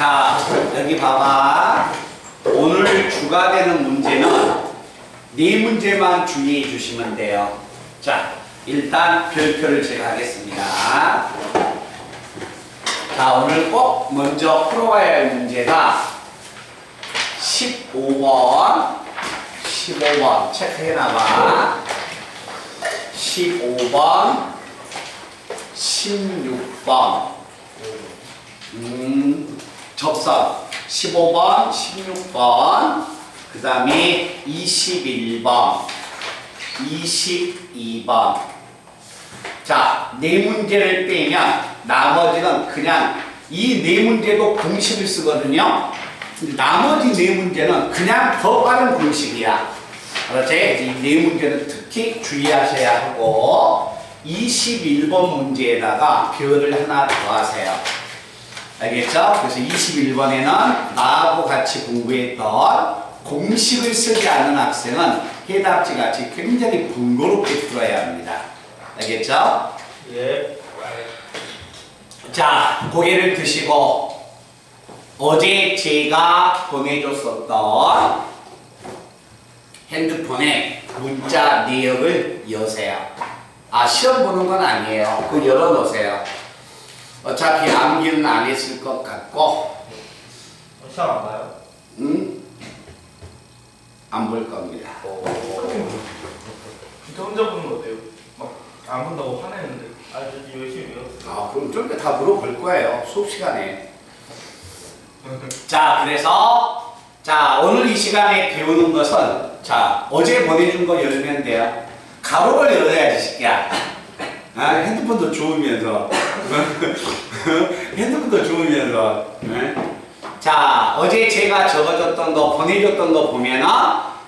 자, 여기 봐봐. 오늘 주가 되는 문제는 네 문제만 주의해 주시면 돼요. 자, 일단 별표를 제가 하겠습니다. 자, 오늘 꼭 먼저 풀어봐야 할 문제가 15번, 15번 체크해놔봐. 15번, 16번 접선 15번, 16번 그 다음에 21번, 22번. 자, 네 문제를 빼면 나머지는 그냥 이 네 문제도 공식을 쓰거든요. 나머지 네 문제는 그냥 더 빠른 공식이야. 그렇지? 이 네 문제는 특히 주의하셔야 하고 21번 문제에다가 별을 하나 더 하세요. 알겠죠? 그래서 21번에는 나하고 같이 공부했던 공식을 쓰지 않은 학생은 해답지 같이 굉장히 번거롭게 풀어야 합니다. 알겠죠? 예. 자, 고개를 드시고 어제 제가 보내줬었던 핸드폰에 문자 내역을 여세요. 아, 시험 보는 건 아니에요. 그거 열어놓으세요. 어차피 암기는 안 했을 것 같고 시험 안 봐요? 안 볼 겁니다. 진짜 혼자 보는 거 어때요? 막 안 본다고 화내는데 아주 열심히 외웠어요. 아, 그럼 좀 이따 다 물어볼 거예요. 수업 시간에. 자, 그래서 자, 오늘 이 시간에 배우는 것은 자, 어제 보내준 거 열면 돼요. 가로를 열어야지, 새끼야. 아, 핸드폰도 좋으면서. 핸드폰도 좋으면서. 네? 자, 어제 제가 적어줬던 거, 보내줬던 거 보면은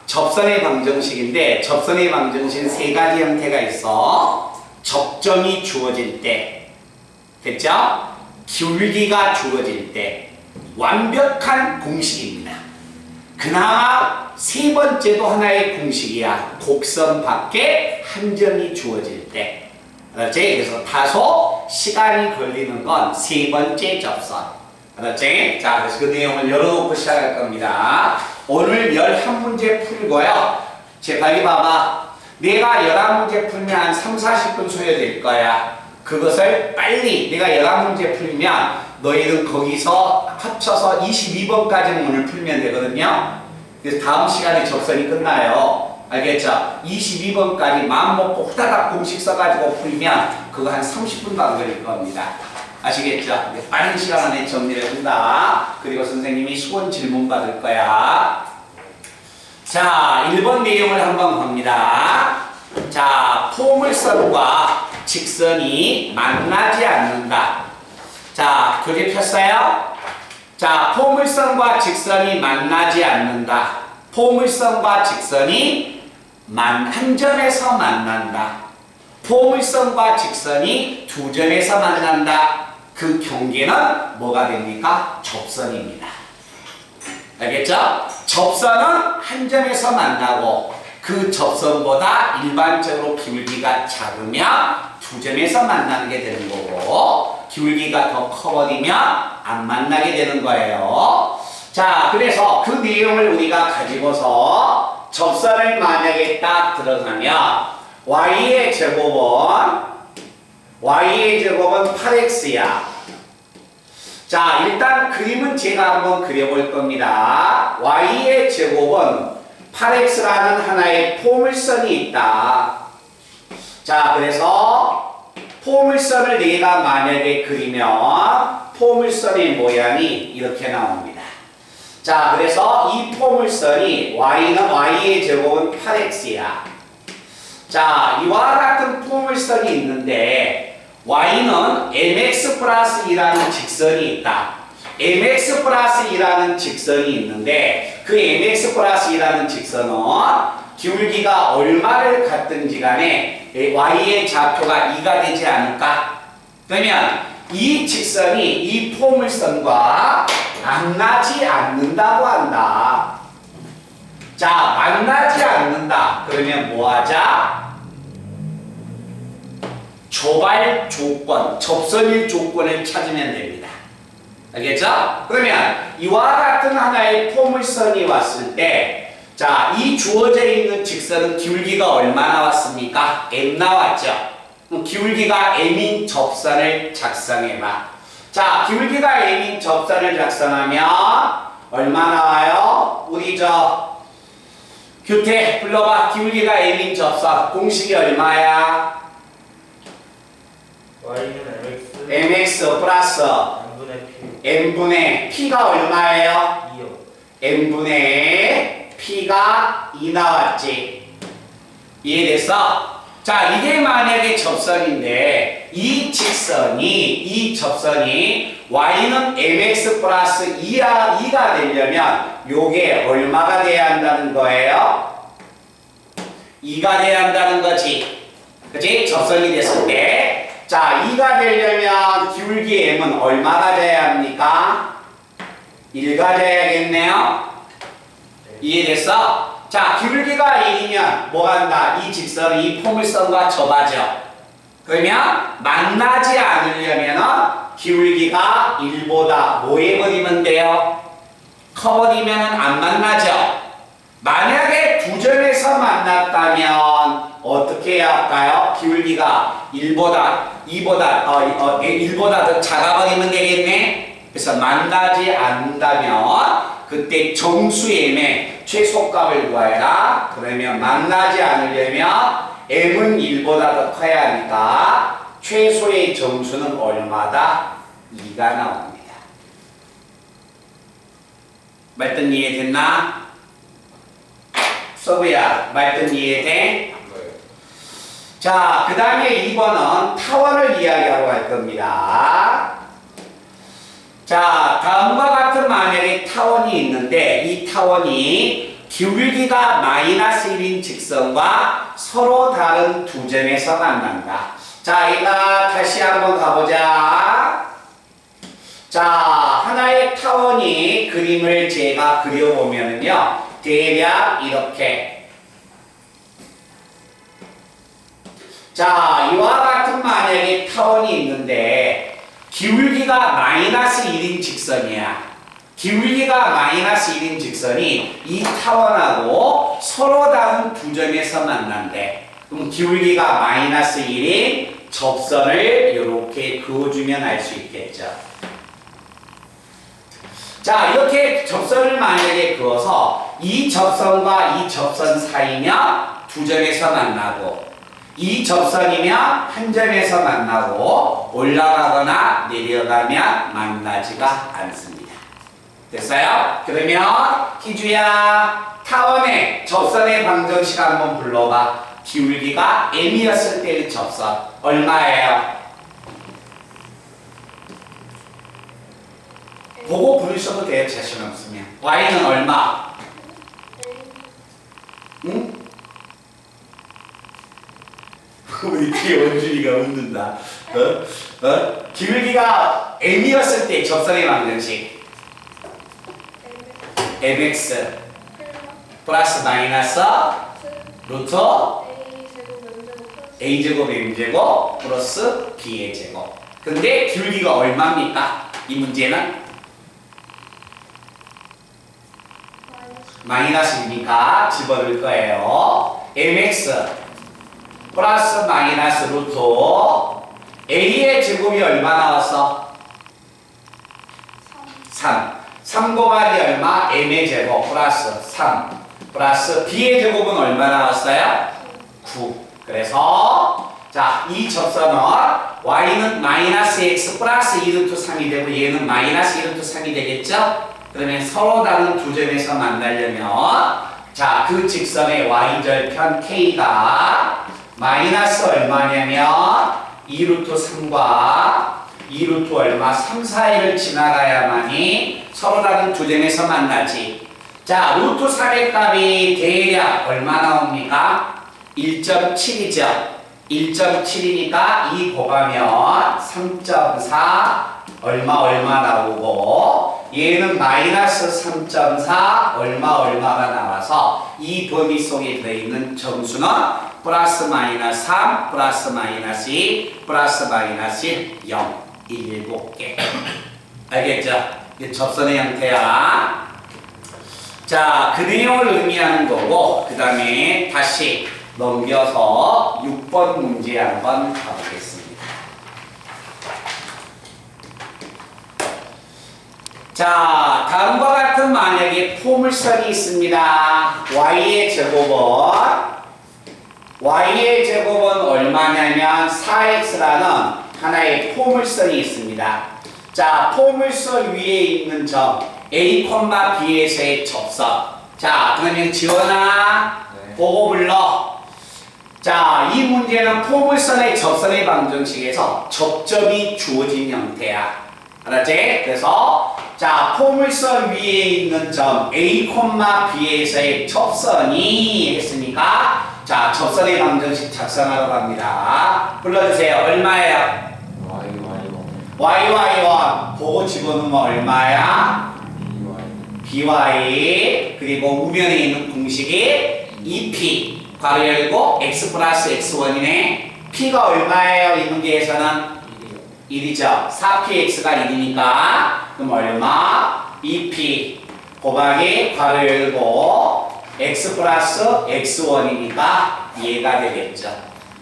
접선의 방정식인데, 접선의 방정식은 세 가지 형태가 있어. 접점이 주어질 때, 됐죠? 기울기가 주어질 때, 완벽한 공식입니다. 그나마 세 번째도 하나의 공식이야. 곡선 밖에 한 점이 주어질 때. 그렇지? 그래서 다소 시간이 걸리는 건 세 번째 접선. 그렇지? 자, 그래서 그 내용을 열어놓고 시작할 겁니다. 오늘 11문제 풀고요. 제 빨리 봐봐. 내가 11문제 풀면 한 3, 40분 소요될 거야. 그것을 빨리 내가 11문제 풀면 너희는 거기서 합쳐서 22번까지는 오늘 풀면 되거든요. 그래서 다음 시간에 접선이 끝나요. 알겠죠? 22번까지 마음 먹고 후다닥 공식 써가지고 풀면 그거 한 30분도 안 걸릴 겁니다. 아시겠죠? 빠른 시간 안에 정리를 한다. 그리고 선생님이 수원 질문 받을 거야. 자, 1번 내용을 한번 봅니다. 자, 포물선과 직선이 만나지 않는다. 자, 교재 폈어요? 자, 포물선과 직선이 만나지 않는다. 포물선과 직선이 한 점에서 만난다. 포물선과 직선이 두 점에서 만난다. 그 경계는 뭐가 됩니까? 접선입니다. 알겠죠? 접선은 한 점에서 만나고 그 접선보다 일반적으로 기울기가 작으면 두 점에서 만나는 게 되는 거고 기울기가 더 커버리면 안 만나게 되는 거예요. 자, 그래서 그 내용을 우리가 가지고서 접선을 만약에 딱 들어가면 y의 제곱은 8x야. 자, 일단 그림은 제가 한번 그려볼 겁니다. y의 제곱은 8x라는 하나의 포물선이 있다. 자, 그래서 포물선을 내가 만약에 그리면 포물선의 모양이 이렇게 나옵니다. 자, 그래서 이 포물선이 y의 제곱은 8x야. 자, 이와 같은 포물선이 있는데 y는 mx 플러스 2라는 직선이 있다. mx 플러스 2라는 직선이 있는데 그 mx 플러스 2라는 직선은 기울기가 얼마를 갖든지 간에 y의 좌표가 2가 되지 않을까? 그러면 이 직선이 이 포물선과 만나지 않는다고 한다. 자, 만나지 않는다. 그러면 뭐 하자? 조발 조건, 접선일 조건을 찾으면 됩니다. 알겠죠? 그러면 이와 같은 하나의 포물선이 왔을 때, 자, 이 주어져 있는 직선은 기울기가 얼마 나왔습니까? m 나왔죠? 그럼 기울기가 m인 접선을 작성해봐. 자, 기울기가 m인 접선을 작성하면 얼마 나와요? 우리 규태 불러봐. 기울기가 m인 접선 공식이 얼마야? y는 mx mx 플러스 n분의 p n분의 p가 얼마예요? 2요. n분의 p가 2 나왔지. 이해됐어? 자, 이게 만약에 접선인데 이 접선이 y는 mx 플러스 2가 되려면 요게 얼마가 돼야 한다는 거예요? 2가 돼야 한다는 거지. 그치? 접선이 됐을 때. 자, 2가 되려면 기울기 m은 얼마가 돼야 합니까? 1가 돼야겠네요. 이해됐어? 자, 기울기가 1이면 뭐가 한다? 이 직선은 이 포물선과 접하죠. 그러면 만나지 않으려면 기울기가 1보다 뭐 해버리면 돼요? 커버리면 안 만나죠. 만약에 두 점에서 만났다면 어떻게 해야 할까요? 기울기가 1보다 더 작아버리면 되겠네. 그래서 만나지 않는다면 그때 정수m의 최소값을 구해라. 그러면 만나지 않으려면 m은 1보다 더 커야 하니까 최소의 정수는 얼마다? 2가 나옵니다. 말뜻 이해됐나? 서브야, 말뜻 이해돼? 자, 그 다음에 2번은 타원을 이야기하러 갈 겁니다. 자, 다음과 같은 만약에 타원이 있는데 이 타원이 기울기가 마이너스 1인 직선과 서로 다른 두 점에서 만난다. 자, 이가 다시 한번 가보자. 자, 하나의 타원이 그림을 제가 그려보면요. 대략 이렇게. 자, 이와 같은 만약에 타원이 있는데 기울기가 마이너스 1인 직선이야. 기울기가 마이너스 1인 직선이 이 타원하고 서로 다른 두 점에서 만난대. 그럼 기울기가 마이너스 1인 접선을 이렇게 그어주면 알 수 있겠죠. 자, 이렇게 접선을 만약에 그어서 이 접선과 이 접선 사이면 두 점에서 만나고 이 접선이면 한 점에서 만나고 올라가거나 내려가면 만나지가 않습니다. 됐어요? 그러면 희주야 타원의 접선의 방정식 한번 불러봐. 기울기가 m이었을 때의 접선 얼마예요? 보고 부르셔도 돼요. 자신 없으면. y는 얼마? 응? 왜 뒤에 원준이가 웃는다? 기울기가 m이었을 때 접선의 방정식 mx 플러스 마이너스 루트 a제곱 m제곱 플러스 b의 제곱. 근데 기울기가 얼마입니까? 이 문제는 마이너스이니까 집어넣을 거예요. mx 플러스 마이너스 루트 a의 제곱이 얼마 나왔어? 3 곱하기 얼마? m의 제곱 플러스 3 플러스 b의 제곱은 얼마 나왔어요? 9. 그래서 자, 이 접선은 y는 마이너스 x 플러스 2루트 3이 되고 얘는 마이너스 2루트 3이 되겠죠? 그러면 서로 다른 두 점에서 만나려면 자, 그 직선의 y절편 k가 마이너스 얼마냐면 2루트 3과 2루트 얼마 3 사이를 지나가야만이 서로 다른 두 점에서 만나지. 자, 루트 3의 값이 대략 얼마 나옵니까? 1.7이죠. 1.7이니까 2 곱하면 3.4 얼마 나오고 얘는 마이너스 3.4 얼마가 나와서 이 범위 속에 들어있는 점수는 플러스 마이너스 3 플러스 마이너스 2 플러스 마이너스 0 7개. 알겠죠? 이게 접선의 형태야. 자, 그 내용을 의미하는 거고, 그 다음에 다시 넘겨서 6번 문제 한번 가보겠습니다. 자, 다음과 같은 만약에 포물선이 있습니다. y의 제곱은 얼마냐면 4x라는 하나의 포물선이 있습니다. 자, 포물선 위에 있는 점 A, B에서의 접선. 자, 그러면 지원아, 네. 보고 불러. 자, 이 문제는 포물선의 접선의 방정식에서 접점이 주어진 형태야. 알았지? 그래서 자, 포물선 위에 있는 점 A, B에서의 접선이 했으니까 자, 접선의 방정식 작성하러 갑니다. 불러주세요. 얼마예요? y1 보고 집어넣으면 얼마야? by 그리고 우변에 있는 공식이 2p 괄호 열고 x 플러스 x1이네. p가 얼마예요? 이 문제에서는 1이죠. 4px가 1이니까 그럼 얼마? 2p 곱하기 괄호 열고 x 플러스 x1이니까 얘가 되겠죠.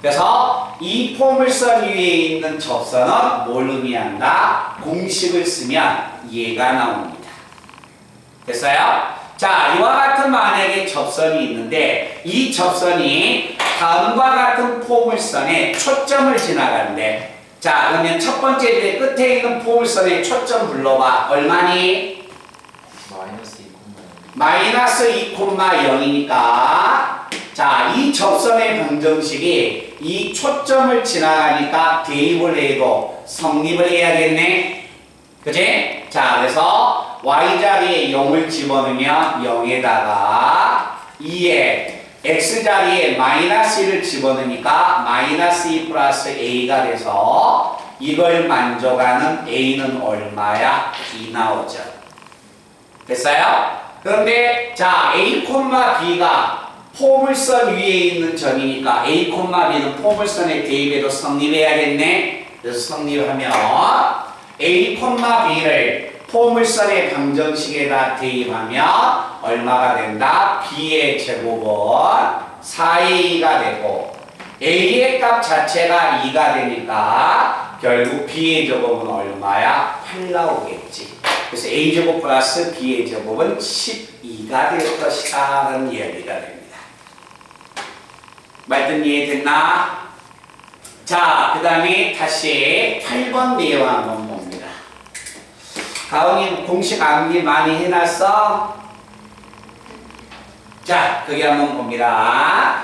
그래서 이 포물선 위에 있는 접선은 뭘 의미한다? 공식을 쓰면 얘가 나옵니다. 됐어요? 자, 이와 같은 만약에 접선이 있는데 이 접선이 다음과 같은 포물선에 초점을 지나가는데 자, 그러면 첫 번째 끝에 있는 포물선의 초점 불러봐. 얼마니? 마이너스 2,0이니까 자, 이 접선의 방정식이 이 초점을 지나가니까 대입을 해도 성립을 해야겠네. 그치? 자, 그래서 y자리에 0을 집어넣으면 0에다가 2에 x자리에 마이너스 1을 집어넣으니까 마이너스 2 플러스 a가 돼서 이걸 만족하는 a는 얼마야? b 나오죠. 됐어요? 그런데 자, a, b가 포물선 위에 있는 점이니까 a, b는 포물선에 대입해도 성립해야겠네. 그래서 성립하면 a, b를 포물선의 방정식에다 대입하면 얼마가 된다? b의 제곱은 4a가 되고 a의 값 자체가 2가 되니까 결국 b의 제곱은 얼마야? 8 나오겠지. 그래서 a제곱 플러스 b의 제곱은 12가 될 것이다 라는 이야기가 됩니다. 말든 이해됐나? 자, 그 다음에 다시 8번 내용 한번 봅니다. 가은이 공식 암기 많이 해놨어? 자, 그게 한번 봅니다.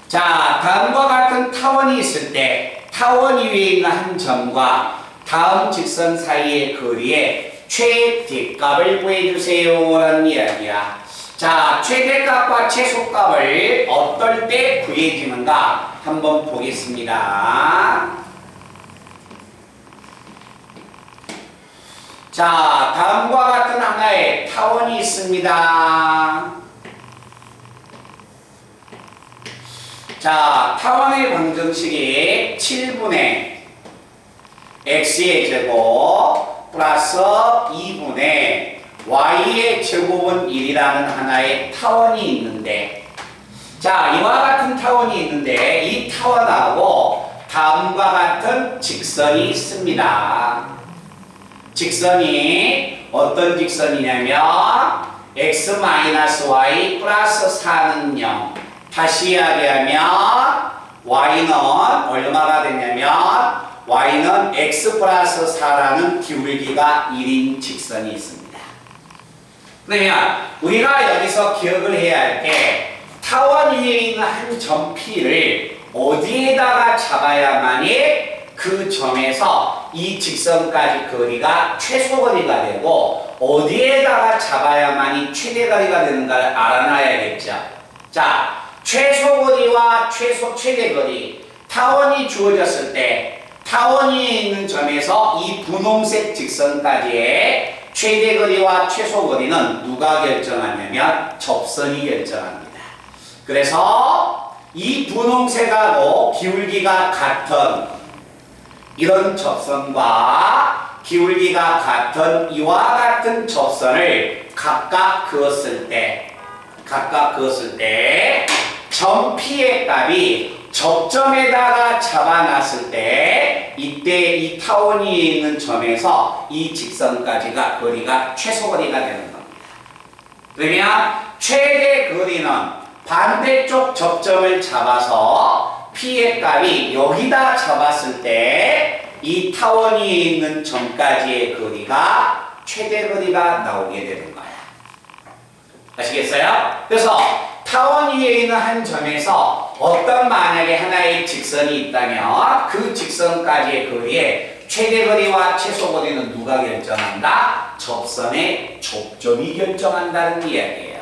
자, 다음과 같은 타원이 있을 때 타원 위에 있는 한 점과 다음 직선 사이의 거리에 최대값을 구해주세요 라는 이야기야. 자, 최대값과 최소값을 어떨 때 구해지는가 한번 보겠습니다. 자, 다음과 같은 하나의 타원이 있습니다. 자, 타원의 방정식이 7분의 x의 제곱 플러스 2분의 y의 제곱은 1이라는 하나의 타원이 있는데 자, 이와 같은 타원이 있는데 이 타원하고 다음과 같은 직선이 있습니다. 직선이 어떤 직선이냐면 x-y 플러스 4는 0 다시 이야기하면 y는 얼마가 되냐면 y는 x 플러스 4라는 기울기가 1인 직선이 있습니다. 그러면 우리가 여기서 기억을 해야 할 게 타원 위에 있는 한 점 P를 어디에다가 잡아야만이 그 점에서 이 직선까지 거리가 최소거리가 되고 어디에다가 잡아야만이 최대거리가 되는가를 알아놔야겠죠. 자, 최소거리와 최대거리 타원이 주어졌을 때 타원 위에 있는 점에서 이 분홍색 직선까지의 최대거리와 최소거리는 누가 결정하냐면 접선이 결정합니다. 그래서 이 분홍색하고 기울기가 같은 이런 접선과 기울기가 같은 이와 같은 접선을 각각 그었을 때 점 P의 값이 접점에다가 잡아놨을 때 이때 이 타원 위에 있는 점에서 이 직선까지가 거리가 최소 거리가 되는 겁니다. 그러면 최대 거리는 반대쪽 접점을 잡아서 P의 값이 여기다 잡았을 때 이 타원 위에 있는 점까지의 거리가 최대 거리가 나오게 되는 거야. 아시겠어요? 그래서 타원 위에 있는 한 점에서 어떤 만약에 하나의 직선이 있다면 그 직선까지의 거리의 최대 거리와 최소 거리는 누가 결정한다? 접선의 족점이 결정한다는 이야기예요.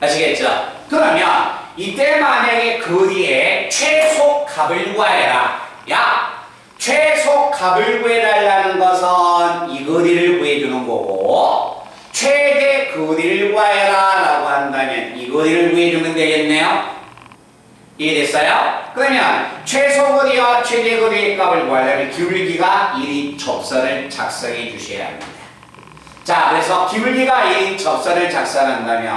아시겠죠? 그러면 이때 만약에 거리의 최소 값을 구해라. 야! 최소 값을 구해달라는 것은 이 거리를 구해주는 거고 최대 거리를 구해라 라고 한다면 이 거리를 구해주면 되겠네요. 이해됐어요? 그러면 최소 거리와 최대 거리의 값을 구하려면 기울기가 1인 접선을 작성해 주셔야 합니다. 자, 그래서 기울기가 1인 접선을 작성한다면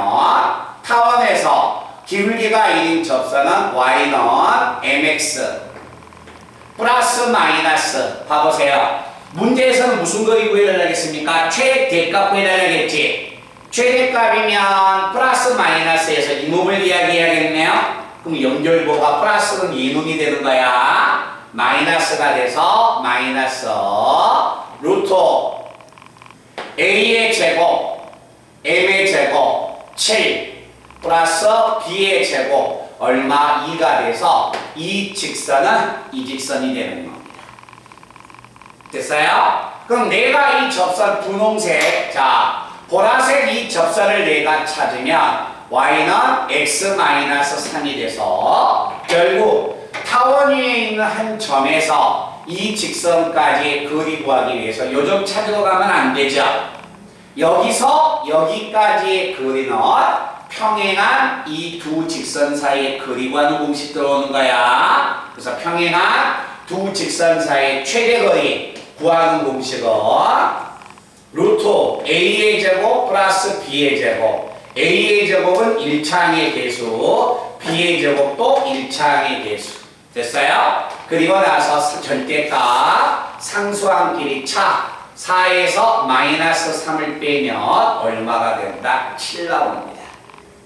타원에서 기울기가 1인 접선은 y는 mx 플러스 마이너스 봐보세요. 문제에서는 무슨 거리 구해달라겠습니까? 최대값 구해달라겠지. 최대값이면 플러스 마이너스에서 이놈을 이야기해야겠네요. 그럼 연결고가 플러스는 이놈이 되는 거야. 마이너스가 돼서 마이너스 루트 a의 제곱 m의 제곱 7 플러스 b의 제곱 얼마 2가 돼서 이 직선은 이 직선이 되는 겁니다. 됐어요? 그럼 내가 이 접선 분홍색, 자 보라색 이 접선을 내가 찾으면 y는 x-3이 돼서 결국 타원 위에 있는 한 점에서 이 직선까지의 거리 구하기 위해서 요 점 찾으러 가면 안 되죠. 여기서 여기까지의 거리는 평행한 이 두 직선 사이의 거리 구하는 공식 들어오는 거야. 그래서 평행한 두 직선 사이의 최대 거리 구하는 공식은 루트 a의 제곱 플러스 b의 제곱. a의 제곱은 1차항의 개수, b의 제곱도 1차항의 개수. 됐어요? 그리고 나서 절대값 상수항 길이 차 4에서 마이너스 3을 빼면 얼마가 된다? 7 나옵니다.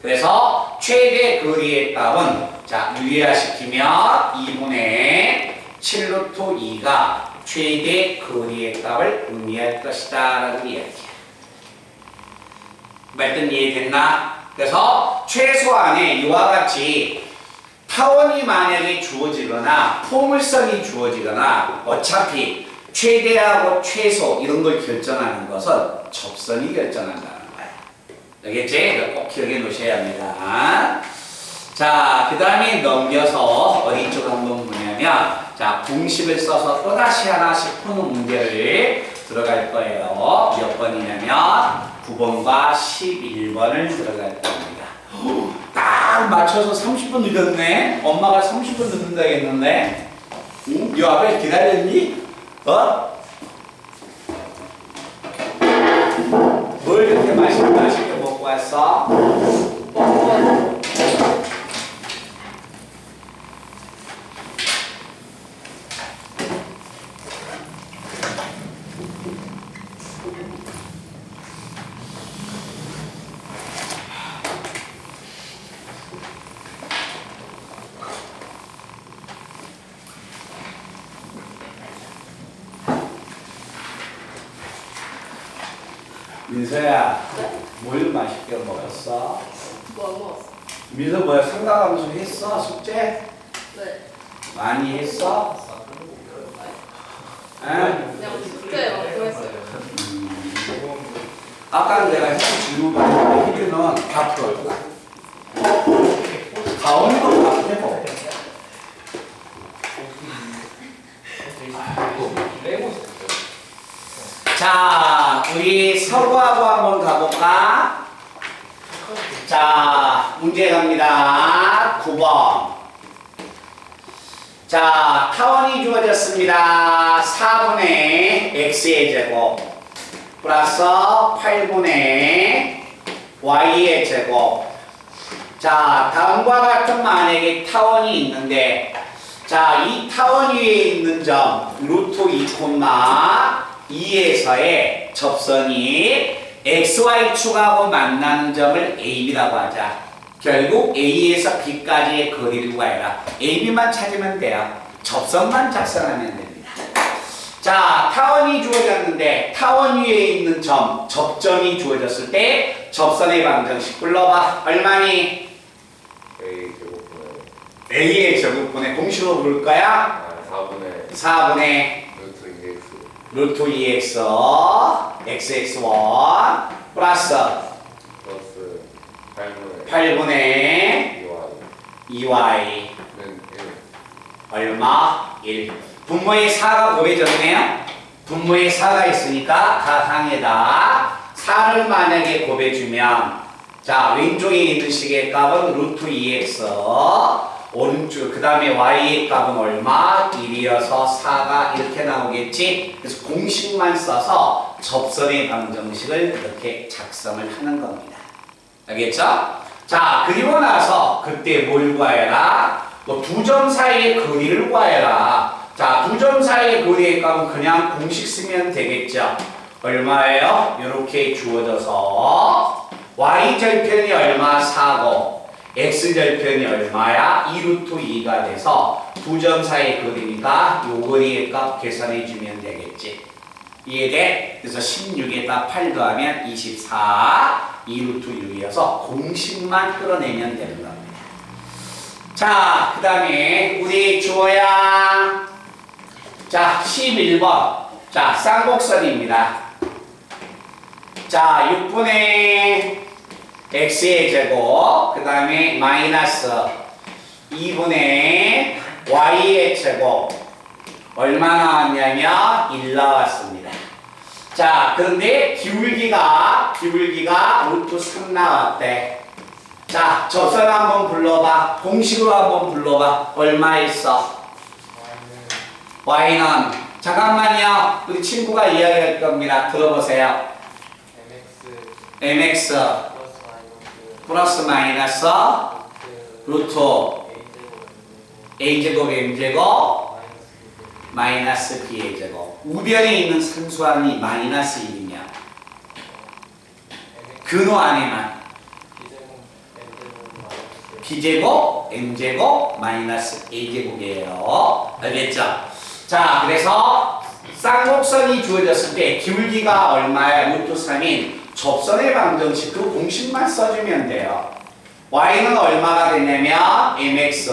그래서 최대 거리의 값은 자 유의화시키면 2분의 7 루트 2가 최대 거리의 값을 의미할 것이다 라는 이야기야. 말든 이해됐나? 그래서 최소한의 이와 같이 타원이 만약에 주어지거나 포물선이 주어지거나 어차피 최대하고 최소 이런 걸 결정하는 것은 접선이 결정한다는 거예요. 알겠지? 꼭 기억해 놓으셔야 합니다. 자, 그 다음에 넘겨서 어디 쪽 한번 보냐면 자, 공식을 써서 또다시 하나씩 푸는 문제를 들어갈 거예요. 몇 번이냐면 9번과 11번을 들어갈 겁니다. 딱 맞춰서 30분 늦었네? 엄마가 30분 늦는다 했는데 응? 요 앞에 기다렸니? 어? 뭘 그렇게 맛있게 먹고 왔어? 민서야, 네? 뭘 맛있게 먹었어? 뭐 안 먹었어? 민서 뭐야, 상가감수 했어? 숙제? 네. 많이 했어? 응? 그냥 숙제 많고 했어요. 아까 내가 했던 질문 받았는데 희규는 다 풀었고 가온이도 다 해보. 자, 우리 서구하고 한번 가볼까? 자, 문제 갑니다. 9번. 자, 타원이 주어졌습니다. 4분의 x의 제곱 플러스 8분의 y의 제곱. 자, 다음과 같은 만약에 타원이 있는데, 자, 이 타원 위에 있는 점 루트 2,2에서의 접선이 xy축하고 만나는 점을 AB라고 하자. 결국 A에서 B까지의 거리를 구하라. AB만 찾으면 돼요. 접선만 작성하면 됩니다. 자, 타원이 주어졌는데 타원 위에 있는 점, 접점이 주어졌을 때 접선의 방정식 불러봐. 얼마니? A 제곱분의 A의 제곱분의 공식으로 부를 거야? 4분의 루트 2x 루트 2x xx1 플러스 플러스 8분의 2y 2y는 는 1. 얼마? 1. 분모에 4가 곱해졌네요. 분모에 4가 있으니까 가상에다 4를 만약에 곱해주면, 자, 왼쪽에 있는 식의 값은 루트 2x, 오른쪽 그 다음에 y의 값은 얼마? 1이어서 4가 이렇게 나오겠지. 그래서 공식만 써서 접선의 방정식을 이렇게 작성을 하는 겁니다. 알겠죠? 자, 그리고 나서 그때 뭘 구하여라? 뭐 두 점 사이의 거리를 구하여라. 자, 두 점 사이의 거리의 값은 그냥 공식 쓰면 되겠죠. 얼마예요? 이렇게 주어져서 y절편이 얼마? 4고 x절편이 얼마야? 2루트 2가 돼서 두 점 사이의 거리니까 요 거리의 값 계산해 주면 되겠지. 이해돼? 그래서 16에다 8 더하면 24, 2루트 6이어서 공식만 끌어내면 되는 겁니다. 자, 그 다음에 우리 주어야. 자, 11번. 자, 쌍곡선입니다. 자, 6분의 x의 제곱, 그 다음에 마이너스 2분의 y의 제곱. 얼마 나왔냐면 1 나왔습니다. 자, 그런데 기울기가 루트 3 나왔대. 자, 접선 한번 불러봐. 공식으로 한번 불러봐. 얼마 있어? y는 잠깐만요. 우리 친구가 이야기할 겁니다. 들어보세요. mx 플러스 마이너스 루트 a제곱 m제곱 마이너스 b의 제곱. 우변에 있는 상수항이 마이너스 1이면 근호 안에만 b제곱 m제곱 마이너스 a제곱이에요. 알겠죠? 자, 그래서 쌍곡선이 주어졌을 때 기울기가 얼마야? 루트 3인 접선의 방정식 그 공식만 써주면 돼요. y는 얼마가 되냐면 mx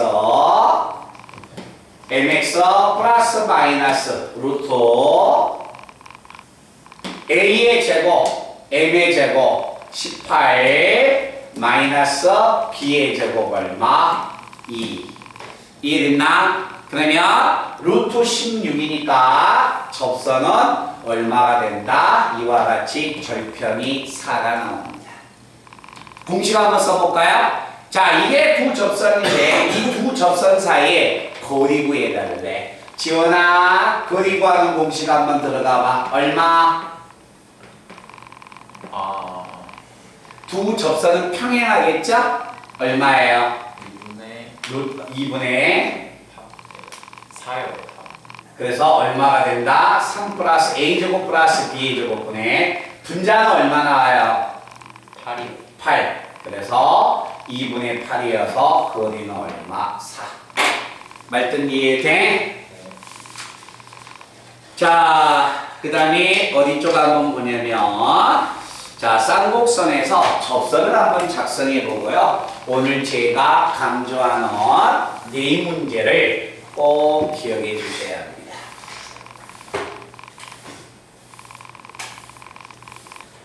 플러스 마이너스 루트 a의 제곱 m의 제곱 18 마이너스 b의 제곱 얼마? 2. 이해됐나? 그러면 루트 16이니까 접선은 얼마가 된다? 이와 같이 절편이 4가 나옵니다. 공식 한번 써볼까요? 자, 이게 두 접선인데 이 두 접선 사이에 거리 구해달래. 지원아, 거리 구하는 공식 한번 들어가봐. 얼마? 두 접선은 평행하겠죠? 얼마예요? 2분의 4요. 그래서 얼마가 된다? 3 플러스 a제곱 플러스 b제곱분의 분자는 얼마 나와요? 8이 8. 그래서 2분의 8이어서 거리는 얼마? 4. 말뜻 이해돼? 자, 그 다음에 어디 쪽 한번 보냐면, 자, 쌍곡선에서 접선을 한번 작성해 보고요. 오늘 제가 강조하는 네 문제를 꼭 기억해 주셔야 합니다.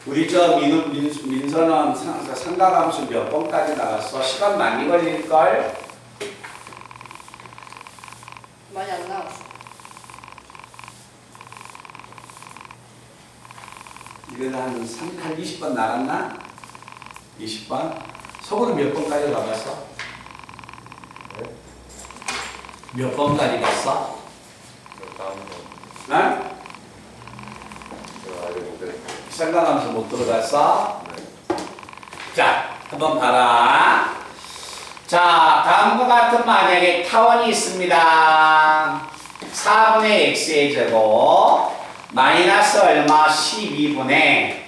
우리 저 민서는 상가함수 몇 번까지 나갔어? 시간 많이 걸릴걸? 많이 안 나왔어. 이래도 한 20번 나갔나? 20번? 속으로 몇 번까지 나갔어? 몇 번까지 갔어? 다음 번. 응? 제가 아직 못했어요. 생각하면서 못 들어갔어? 네. 자, 한번 봐라. 자, 다음과 같은 만약에 타원이 있습니다. 4분의 x의 제곱 마이너스 얼마? 12분의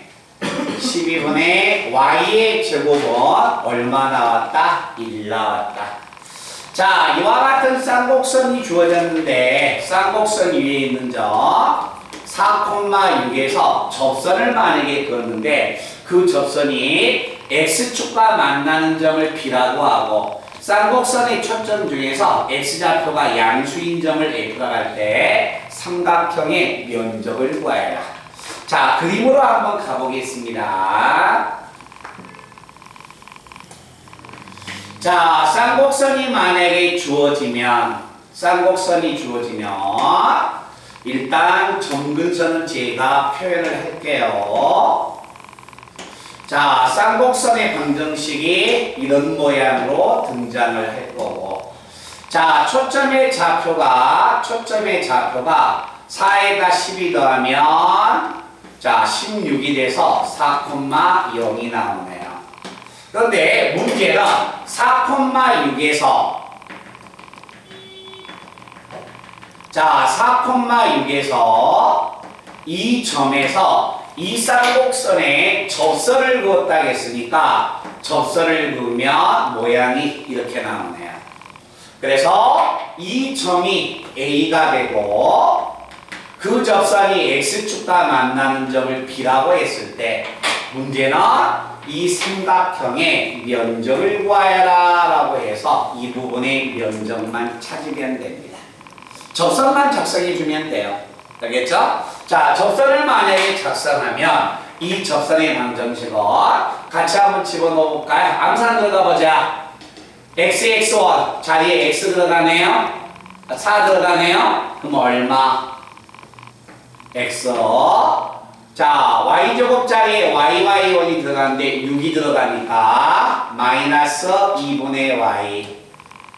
y의 제곱은 얼마 나왔다? 1 나왔다. 자, 이와 같은 쌍곡선이 주어졌는데 쌍곡선 위에 있는 점 4,6에서 접선을 만약에 그었는데 그 접선이 x축과 만나는 점을 B라고 하고 쌍곡선의 초점 중에서 x좌표가 양수인 점을 F라고 할 때 삼각형의 면적을 구하여라. 자, 그림으로 한번 가보겠습니다. 자, 쌍곡선이 만약에 주어지면 일단 점근선은 제가 표현을 할게요. 자, 쌍곡선의 방정식이 이런 모양으로 등장을 할 거고, 자, 초점의 좌표가 4에다 12 더하면 자, 16이 돼서 4,0이 나오네요. 그런데 문제는 4,6에서 자, 4,6에서 이 점에서 이 쌍곡선에 접선을 그었다 했으니까 접선을 그으면 모양이 이렇게 나오네요. 그래서 이 점이 A가 되고 그 접선이 X축과 만나는 점을 B라고 했을 때 문제는 이 삼각형의 면적을 구하여라 라고 해서 이 부분의 면적만 찾으면 됩니다. 접선만 작성해 주면 돼요. 알겠죠? 자, 접선을 만약에 작성하면 이 접선의 방정식은 같이 한번 집어넣어 볼까요? 암산 들어가 보자. xx1 자리에 x 들어가네요. 4 들어가네요. 그럼 얼마? x. 자, y제곱 자리에 y1이 들어가는데 6이 들어가니까 마이너스 2분의 y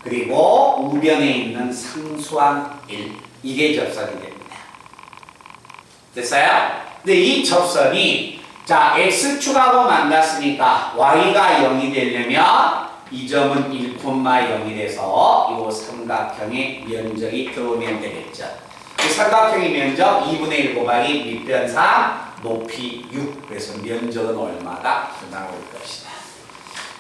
그리고 우변에 있는 상수항 1 이게 접선이 됩니다. 됐어요? 근데 이 접선이 자 x축하고 만났으니까 y가 0이 되려면 이 점은 1,0이 돼서 이 삼각형의 면적이 들어오면 되겠죠. 그 삼각형의 면적 2분의 1 곱하기 밑변상 높이 6 그래서 면적은 얼마다? 나올 것이다.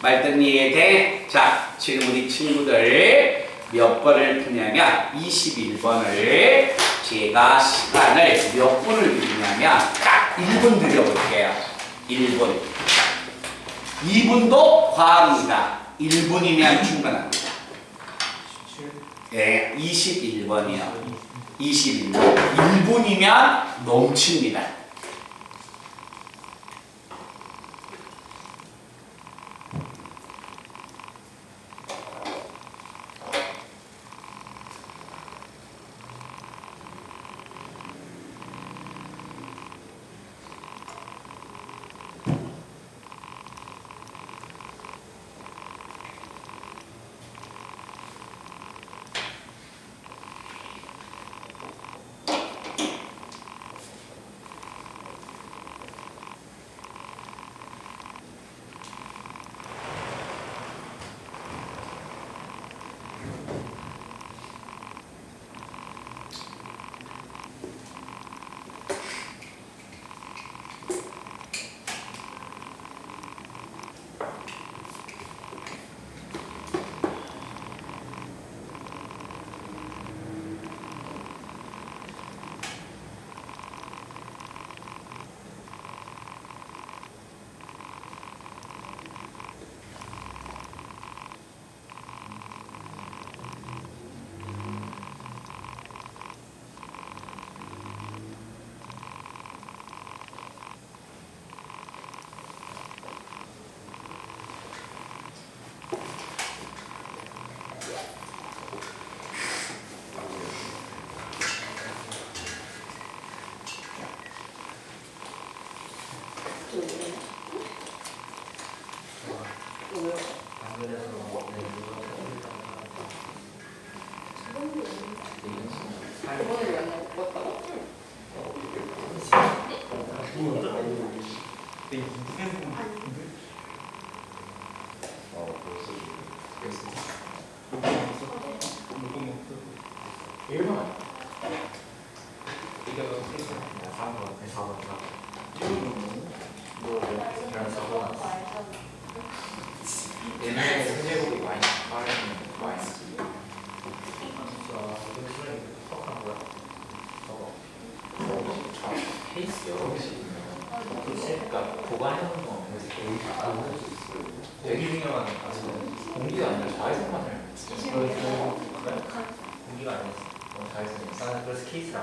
말든 이해돼? 자, 지금 우리 친구들 몇 번을 푸냐면 21번을 제가 시간을 몇 분을 드리냐면 딱 1분 드려볼게요. 1분. 2분도 과합니다. 1분이면 충분합니다. 17. 네, 21번이요. 21번. 1분이면 넘칩니다. 번호를 만나고 먹었다고? 옛날에 세제국이 많이 빠르면 많이 페이스 여러 개씩 그러니까 보관해놓은 거 되게 중요한 공기가 아니라 자외선만을 공기가 아니었어. 자외선 나는 그래서 케이스랑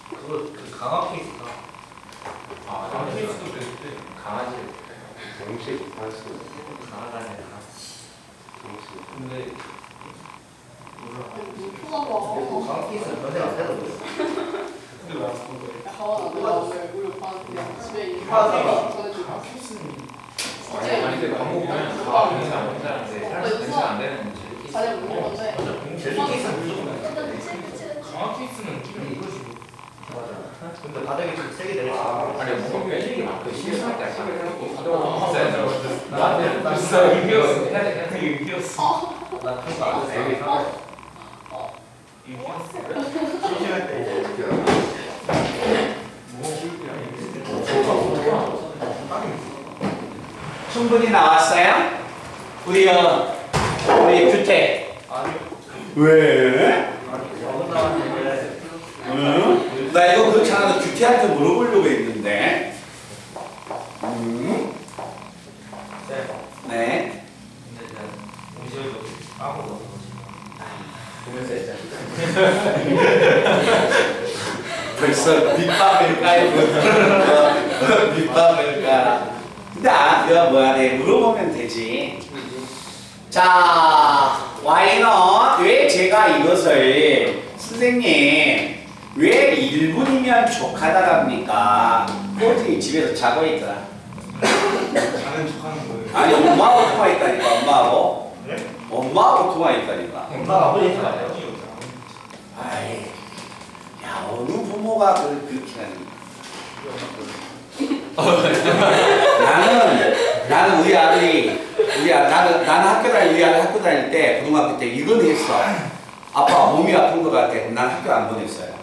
그거 그 강화 케이스가 강화 케이스도 그랬을 강아지 정식 할수 강화다는 근데 무서워. 강화 케이스는 전혀 안 되는 거예요. 근데 왜 가원 안 나오면 우리 오빠는 그냥 집에 있는 하다가 전해주고. 아니 근데 광고 보면 다 병사 안 된다는데 사실 병사 안 되는 제 자네 못 먹었네. 제주 케이스는 무조건 강화 케이스는 기름 이거지. 맞아. 근데 바닥에 좀 세게 내렸어. 아니 무겁게 해주기 그 실수할 때 하고 가져와 나한테 나 진짜 유비였어 유비였어. 해야 돼 해야 돼 되게 유비였어. 나 그거 안 했어. 되게 유비였어. 심심할 때. 충분히 나왔어요? 우리 규태. 아니. 왜? 적은 나왔는데. 응? 나 이거 그렇지 않아도 규태한테 물어보려고 했는데. 네. 네. 근데 이제 공시에도 아무도 없어. 보면서 했잖아 벌써 밑밥을 깔고 밑밥을 깔아. 근데 그거 뭐야 돼 물어보면 되지. 자, Y는 왜 제가 이것을 선생님 왜 1분이면 족하다랍니까? 꼬지 집에서 자고 있더라. 자는 척하는 거예요. 아니 엄마하고 통화했다니까. 엄마하고 네? 엄마하고 통화했다니까. 엄마가 아버지 잖아요. 아이, 야 어느 부모가 그렇게 하니? 나는 우리 아들이 나는 우리 아들 학교 다닐 때 고등학교 때 이건 했어. 아빠 몸이 아픈 것 같아. 그럼 난 학교 안 보냈어요.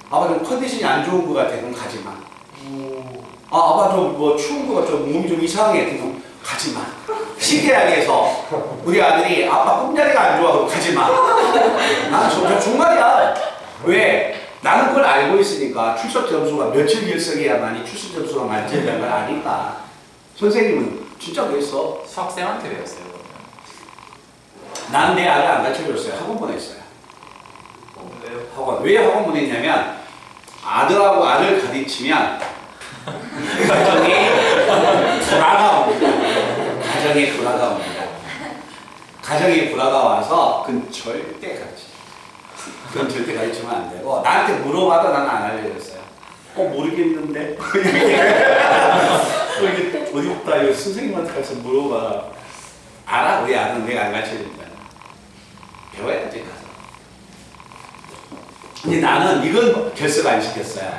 아빠 좀 컨디션이 안 좋은 것 같아. 그럼 가지 마. 아빠 좀 뭐 추운 거 좀 몸이 좀 이상해. 그럼 가지 마. 시계하게 해서 우리 아들이 아빠 꿈자리가 안 좋아. 그럼 가지 마. 나는 정말이야. 왜? 나는 그걸 알고 있으니까 출석 점수가 며칠 결석해야만이 출석 점수가 만점이라는 걸 아니까. 선생님은 진짜 그랬어. 수학생한테 배웠어요 그러면 난 내 아들 안 가르쳐줬어요. 학원 보냈어요. 왜요? 학원. 왜 학원 보냈냐면 아들하고 아들 가르치면 가정에 불화가 옵니다. 가정에 불화가 옵니다. 가정에 불화가 와서 그건 절대 가르치면 안 되고 나한테 물어봐도 나는 안 알려줬어요. 모르겠는데. 이게 어디다 이거 선생님한테 가서 물어봐. 알아? 우리 아들은 내가 안 가르쳐준다. 배워야 돼 가서. 근데 나는 이건 결석 안 시켰어요.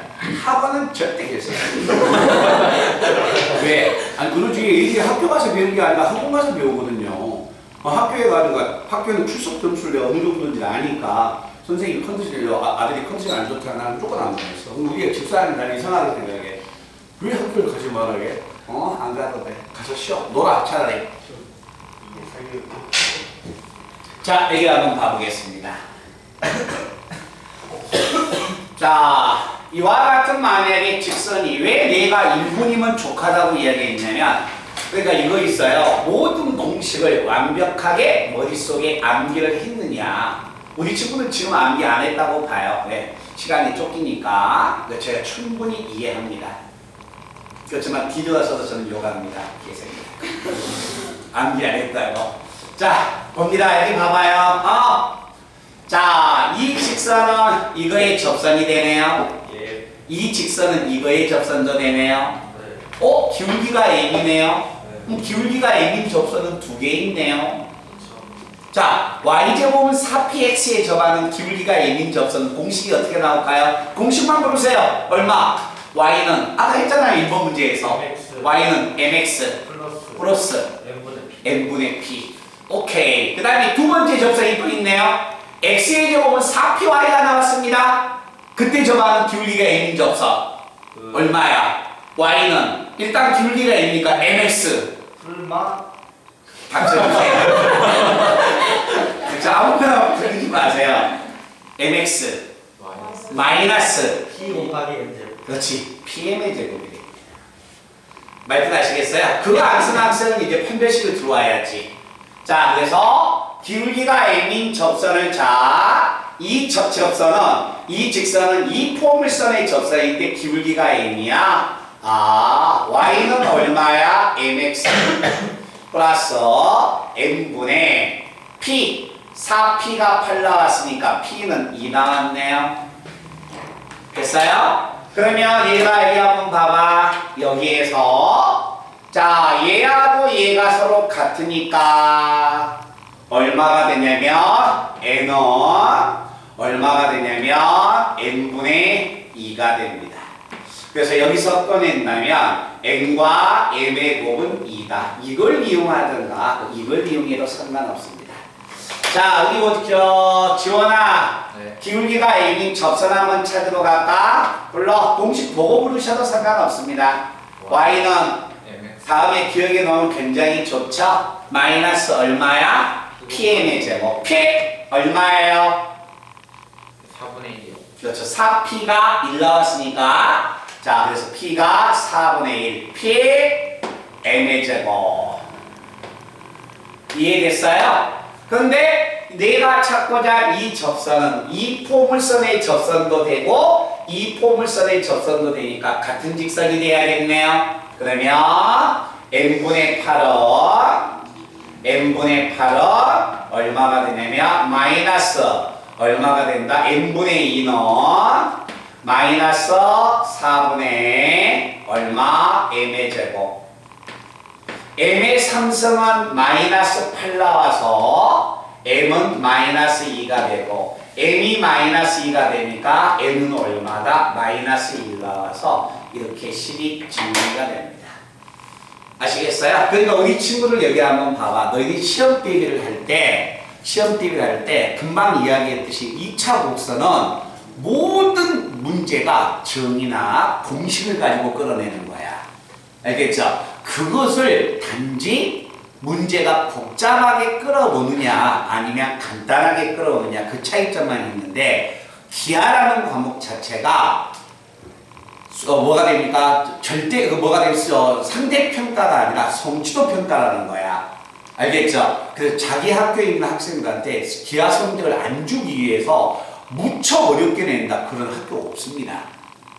학원은 절대 결석 안 시켰어요. 왜? 아니 그러지 이게 학교 가서 배우는 게 아니라 학원 가서 배우거든요. 학교에 가는 학교는 출석 점수를 내가 어느 정도인지 아니까 선생님이 컨디션이 아들이 컨디션이 안 좋다 나는 조금 안 보냈어. 그럼 우리가 집사하는 날 이상하게 생각해. 왜 학교를 가지 말아게? 안 가도 돼. 가서 쉬어. 놀아 차라리. 자, 여기 한번 봐보겠습니다. 자, 이와 같은 만약의 직선이 왜 내가 1분이면 족하다고 이야기했냐면 그러니까 이거 있어요. 모든 공식을 완벽하게 머릿속에 암기를 했느냐. 우리 친구는 지금 암기 안 했다고 봐요. 왜? 시간이 쫓기니까. 제가 충분히 이해합니다. 그렇지만 뒤돌아 서서 저는 욕합니다. 개새끼. 암기 안 했다고. 자, 봅니다. 여기 봐봐요. 자, 이 직선은 이거의 접선이 되네요. 예. 이 직선은 이거의 접선도 되네요. 네. 기울기가 m이네요. 네. 기울기가 m인 접선은 두 개 있네요. 자, y제곱은 4px에 접하는 기울기가 m인 접선 공식이 어떻게 나올까요? 공식만 부르세요. 얼마? y는 아까 했잖아요. 1번 문제에서 MX. y는 mx 플러스 n분의 p. n분의 p. 오케이. 그 다음에 두 번째 접선이 또 있네요. x의 제곱은 4py가 나왔습니다. 그때 접하는 기울기가 m인 접선 얼마야? y는 일단 기울기가 m이니까 mx. 불마 닥쳐주세요. 자, 아무거나 부르지 마세요. mx 마이너스 p 곱하기 n제곱. 그렇지. pm의 제곱이 됩니다. 말뜻 아시겠어요? 그거 안 쓰는 학생은 이제 판별식을 들어와야지. 자, 그래서 기울기가 m인 접선을 이 접선은 이 직선은 이 포물선의 접선인데 기울기가 m이야. 아, y는 얼마야? mx 플러스 n분의 p 4p가 8 나왔으니까 p는 2 나왔네요. 됐어요? 그러면 얘가 여기 한번 봐봐. 여기에서 자, 얘하고 얘가 서로 같으니까 얼마가 되냐면 n은 얼마가 되냐면 n분의 2가 됩니다. 그래서 여기서 꺼낸다면 n과 m의 곱은 2다. 이걸 이용하든가 이걸 이용해도 상관없습니다. 자, 우리 뭐죠? 지원아, 네. 기울기가 m인 접선 한번 찾으러 갈까? 물론 공식 보고 부르셔도 상관없습니다. y는 MX 다음에 기억에 넣으면 굉장히 좋죠? 마이너스 얼마야? pm의 제곱. p 얼마예요? 4분의 1이요. 그렇죠. 4p가 1 나왔으니까 자, 그래서 p가 4분의 1 p m의 제곱. 이해됐어요? 그런데 내가 찾고자 이 접선은 이 포물선의 접선도 되고 이 포물선의 접선도 되니까 같은 직선이 돼야겠네요. 그러면 n분의 8은 얼마가 되냐면 마이너스 얼마가 된다? n분의 2는 마이너스 4분의 얼마? m의 제곱. m의 3승은 마이너스 8 나와서 m은 마이너스 2가 되고 m이 마이너스 2가 되니까 n은 얼마다? 마이너스 1 나와서 이렇게 식이 정리가 됩니다. 아시겠어요? 그러니까 우리 친구들 여기 한번 봐봐. 너희들이 시험 대비를 할 때 금방 이야기했듯이 2차 곡선은 모든 문제가 정의나 공식을 가지고 끌어내는 거야. 알겠죠? 그것을 단지 문제가 복잡하게 끌어오느냐 아니면 간단하게 끌어오느냐 그 차이점만 있는데 기하라는 과목 자체가 뭐가 됩니까? 절대 뭐가 되겠어? 상대평가가 아니라 성취도 평가라는 거야. 알겠죠? 그래서 자기 학교에 있는 학생들한테 기하 성적을 안 주기 위해서 무척 어렵게 낸다 그런 학교 없습니다.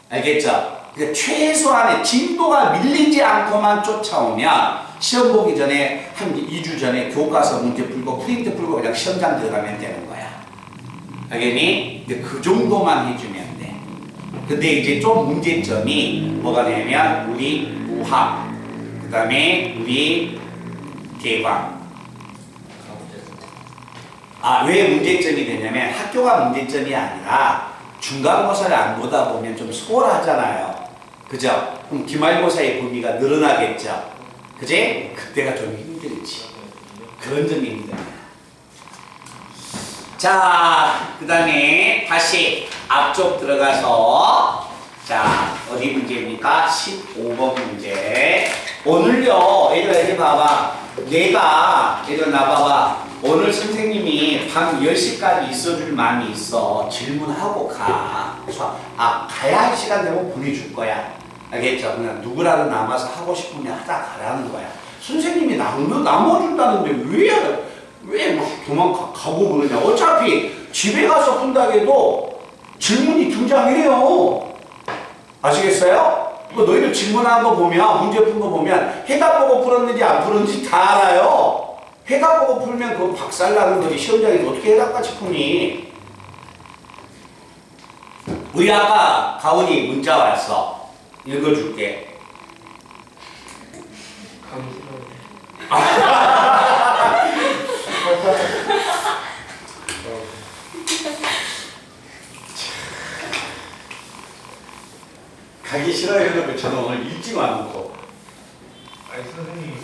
알겠죠? 그러니까 최소한의 진도가 밀리지 않고만 쫓아오면 시험 보기 전에 한 2주 전에 교과서 문제 풀고 프린트 풀고 그냥 시험장 들어가면 되는 거야. 알겠니? 근데 그 정도만 해주면 돼. 근데 이제 좀 문제점이 뭐가 되냐면 우리 우학, 그 다음에 우리 개광. 왜 문제점이 되냐면 학교가 문제점이 아니라 중간고사를 안 보다 보면 좀 소홀하잖아요. 그죠? 그럼 기말고사의 범위가 늘어나겠죠. 그지? 그때가 좀 힘들지. 그런 점이 힘듭니다. 자, 그 다음에 다시 앞쪽 들어가서 자, 어디 문제입니까? 15번 문제. 오늘요, 얘들아, 여기 봐봐. 얘들아, 나 봐봐. 오늘 선생님이 밤 10시까지 있어줄 마음이 있어. 질문하고 가. 가야 할 시간 되면 보내줄 거야. 알겠죠? 그냥 누구라도 남아서 하고 싶으면 하다 가라는 거야. 선생님이 남아준다는데 왜 막 도망가고 그러냐. 어차피 집에 가서 푼다 해도 질문이 2장이에요. 아시겠어요? 너희들 질문한 거 보면, 문제 푼 거 보면 해답 보고 풀었는지 안 풀었는지 다 알아요. 해답 보고 풀면 그거 박살나는 거지. 시험장에서 어떻게 해답까지 푸니? 우리 아까 가온이 문자 왔어. 읽어줄게. 싫어해서 저는 오늘 읽지만 않고. 아니 선생님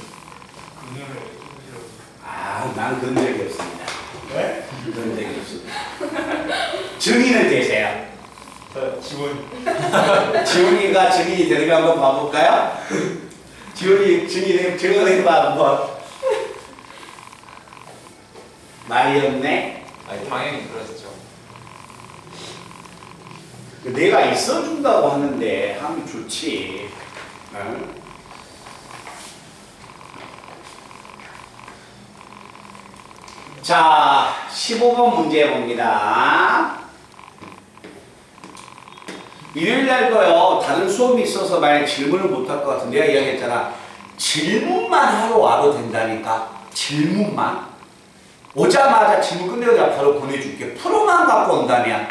그녀를 해주시라고. 난 그런 적이 없습니다. 왜? 그런 적이 없습니다. 증인은 되세요. 지원. 지훈이가 증인이 되는 거 한번 봐볼까요? 지훈이 증언해봐 한번. 말이 없네. 아니 당연히 그렇죠. 내가 있어준다고 하는데 하면 좋지. 응? 자, 15번 문제 봅니다. 일요일날도요, 다른 수업이 있어서 만약 질문을 못할 것 같은데, 내가 이야기했잖아. 질문만 하러 와도 된다니까. 질문만. 오자마자 질문 끝내자 바로 보내줄게. 프로만 갖고 온다면.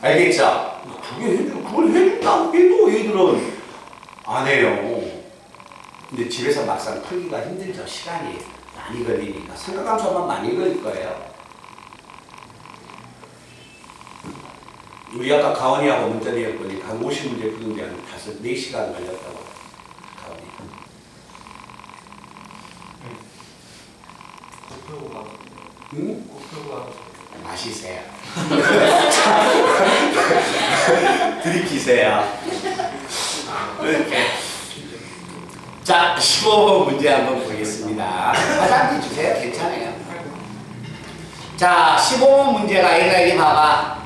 알겠죠? 그걸 해준다고 해도 얘들은 안 해요. 근데 집에서 막상 풀기가 힘들죠. 시간이 많이 걸리니까. 삼각함수만 많이 걸릴 거예요. 우리 아까 가온이하고 문자 내었더니 한 50문제 푸는데 한 4시간 걸렸다고. 가온이. 목표가. 응? 목표가. 마시세요. 들이키세요. 이렇게. 자, 15번 문제 한번 보겠습니다. 화장지 주세요. 괜찮아요. 자, 15번 문제가 여기 봐봐.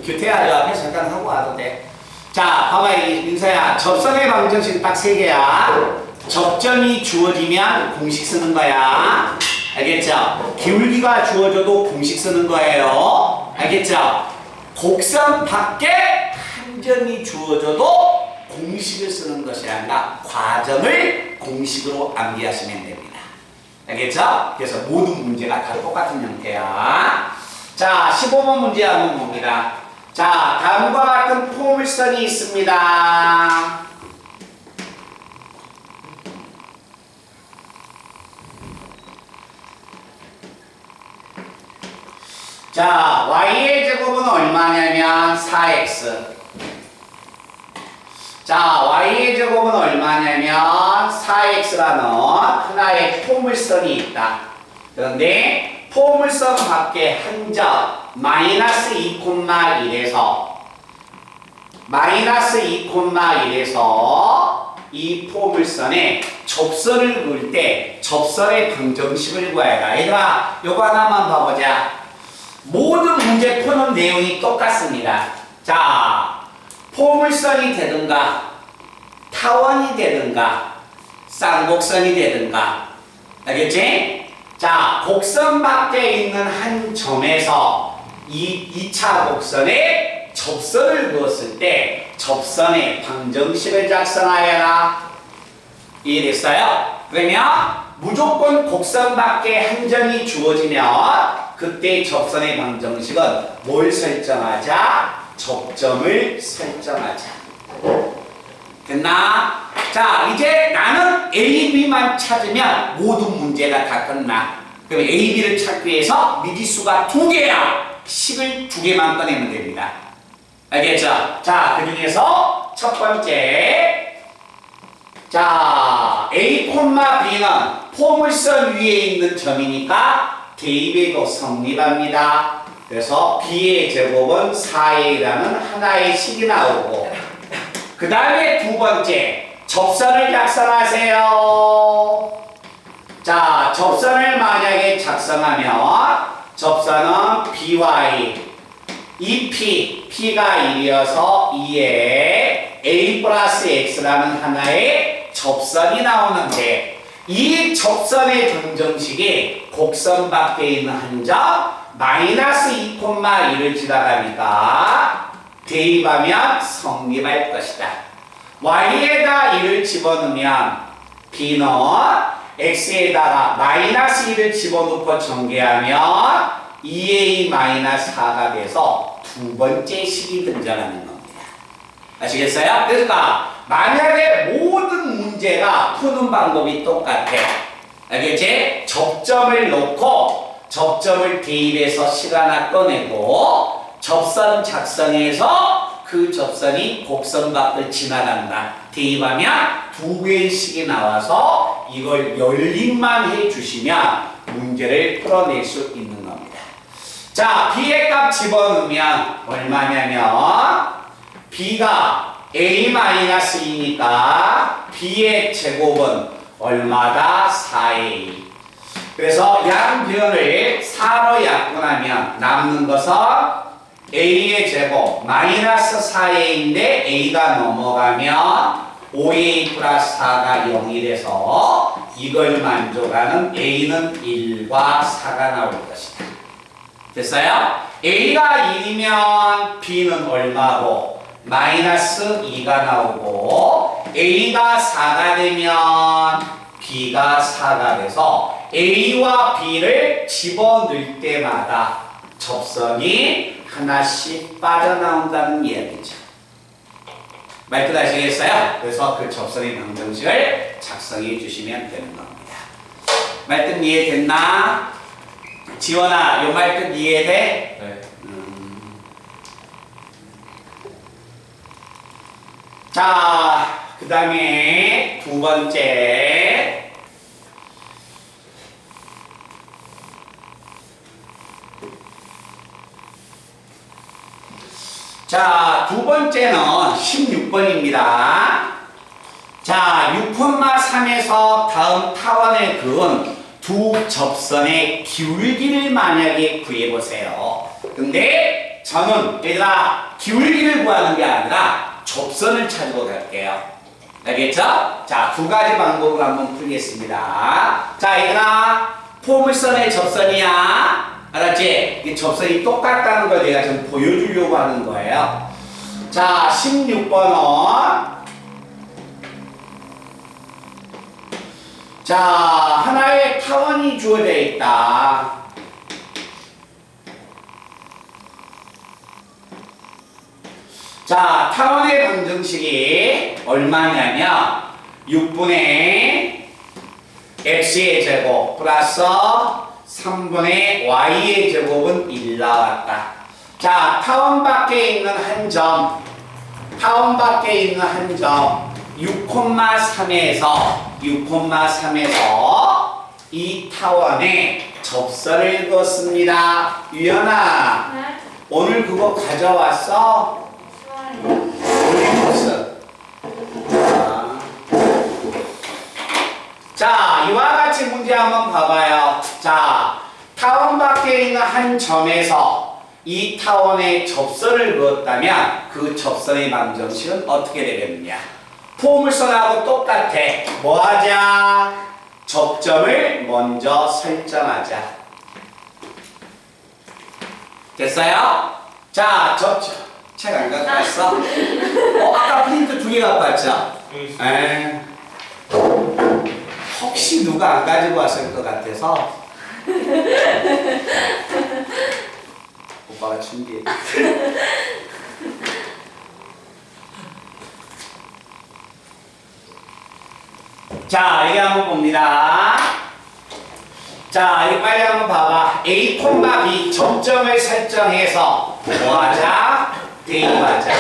규태하죠. 앞에 잠깐 하고 와도 돼. 자, 봐봐. 민서야. 접선의 방정식 딱 3개야. 접점이 주어지면 공식 쓰는 거야. 알겠죠? 기울기가 주어져도 공식 쓰는 거예요. 알겠죠? 곡선 밖에 한 점이 주어져도 공식을 쓰는 것이 아니라 과정을 공식으로 암기하시면 됩니다. 알겠죠? 그래서 모든 문제가 다 똑같은 형태야. 자, 15번 문제 한번 봅니다. 자, 다음과 같은 포물선이 있습니다. 자, y의 제곱은 얼마냐면 4x. 자, y의 제곱은 얼마냐면 4x라는 하나의 포물선이 있다. 그런데 포물선 밖에 한 점 마이너스 2,1에서 이 포물선에 접선을 그을 때 접선의 방정식을 구해라. 얘들아, 요거 하나만 봐보자. 모든 문제 푸는 내용이 똑같습니다. 자, 포물선이 되든가 타원이 되든가 쌍곡선이 되든가, 알겠지? 자, 곡선 밖에 있는 한 점에서 이 2차 곡선에 접선을 그었을 때 접선의 방정식을 작성하여라. 이해됐어요? 그러면 무조건 곡선 밖에 한 점이 주어지면 그때 접선의 방정식은 뭘 설정하자? 접점을 설정하자. 됐나? 자, 이제 나는 A, B만 찾으면 모든 문제가 다 끝나. 그럼 A, B를 찾기 위해서 미지수가 2개야. 식을 2개만 꺼내면 됩니다. 알겠죠? 자, 그 중에서 첫 번째. 자, A, B는 포물선 위에 있는 점이니까 대입에도 성립합니다. 그래서 B의 제곱은 4A라는 하나의 식이 나오고, 그 다음에 두 번째, 접선을 작성하세요. 자, 접선을 만약에 작성하면 접선은 BY, 이 P가 1이어서 2에 A 플러스 X라는 하나의 접선이 나오는데, 이 접선의 방정식이 곡선 밖에 있는 한 점 마이너스 2,1을 지나가니까 대입하면 성립할 것이다. Y에다 1을 집어넣으면 B는 X에다가 마이너스 1을 집어넣고 전개하면 2A-4가 돼서 두 번째 식이 등장하는 겁니다. 아시겠어요? 그러니까 만약에 모든 문제가 푸는 방법이 똑같아. 알겠지? 접점을 놓고 접점을 대입해서 식 하나 꺼내고 접선 작성해서 그 접선이 곡선 밖을 지나간다. 대입하면 두 개의 식이 나와서 이걸 열림만 해주시면 문제를 풀어낼 수 있는 겁니다. 자, b의 값 집어넣으면 얼마냐면 b가 a-2니까 b의 제곱은 얼마다? 4a. 그래서 양변을 4로 약분하면 남는 것은 a의 제곱 마이너스 4a인데 a가 넘어가면 5a 플러스 4가 0이 돼서 이걸 만족하는 a는 1과 4가 나올 것이다. 됐어요? a가 1이면 b는 얼마고? 마이너스 2가 나오고 a가 4가 되면 b가 4가 돼서 a와 b를 집어넣을 때마다 접선이 하나씩 빠져나온다는 이야기죠. 말끝 아시겠어요? 그래서 그 접선의 방정식을 작성해 주시면 되는 겁니다. 말끝 이해됐나? 지원아, 요 말끝 이해돼? 네. 자, 그 다음에 두 번째. 자, 두 번째는 16번입니다. 자, 6,3에서 다음 타원을 그은 두 접선의 기울기를 만약에 구해보세요. 근데 저는 얘들아 기울기를 구하는 게 아니라 접선을 찾으러 갈게요. 알겠죠? 자, 두 가지 방법을 한번 풀겠습니다. 자, 얘들아 포물선의 접선이야. 알았지? 이 접선이 똑같다는 걸 내가 좀 보여주려고 하는 거예요. 자, 16번은 자, 하나의 타원이 주어져 있다. 자, 타원의 방정식이 얼마냐면 6분의 x의 제곱 플러스 3분의 y의 제곱은 1 나왔다. 자, 타원 밖에 있는 한 점, 6,3에서 이 타원에 접선을 그었습니다. 유연아, 네? 오늘 그거 가져왔어? 올림포스. 자, 이와 같이 문제 한번 봐봐요. 자, 타원 밖에 있는 한 점에서 이 타원에 접선을 그었다면 그 접선의 방정식은 어떻게 되겠느냐? 포물선하고 똑같아. 뭐 하자? 접점을 먼저 설정하자. 됐어요? 자, 접점. 책 안 갖고 왔어? 아까 프린트 2개 갖고 왔죠? 에. 혹시 누가 안 가지고 왔을 것 같아서 오빠가 준비해. 자, 이게 한번 봅니다. 자, 이거 빨리 한번 봐봐. A, B 접점을 설정해서 뭐 하자? 대입하자.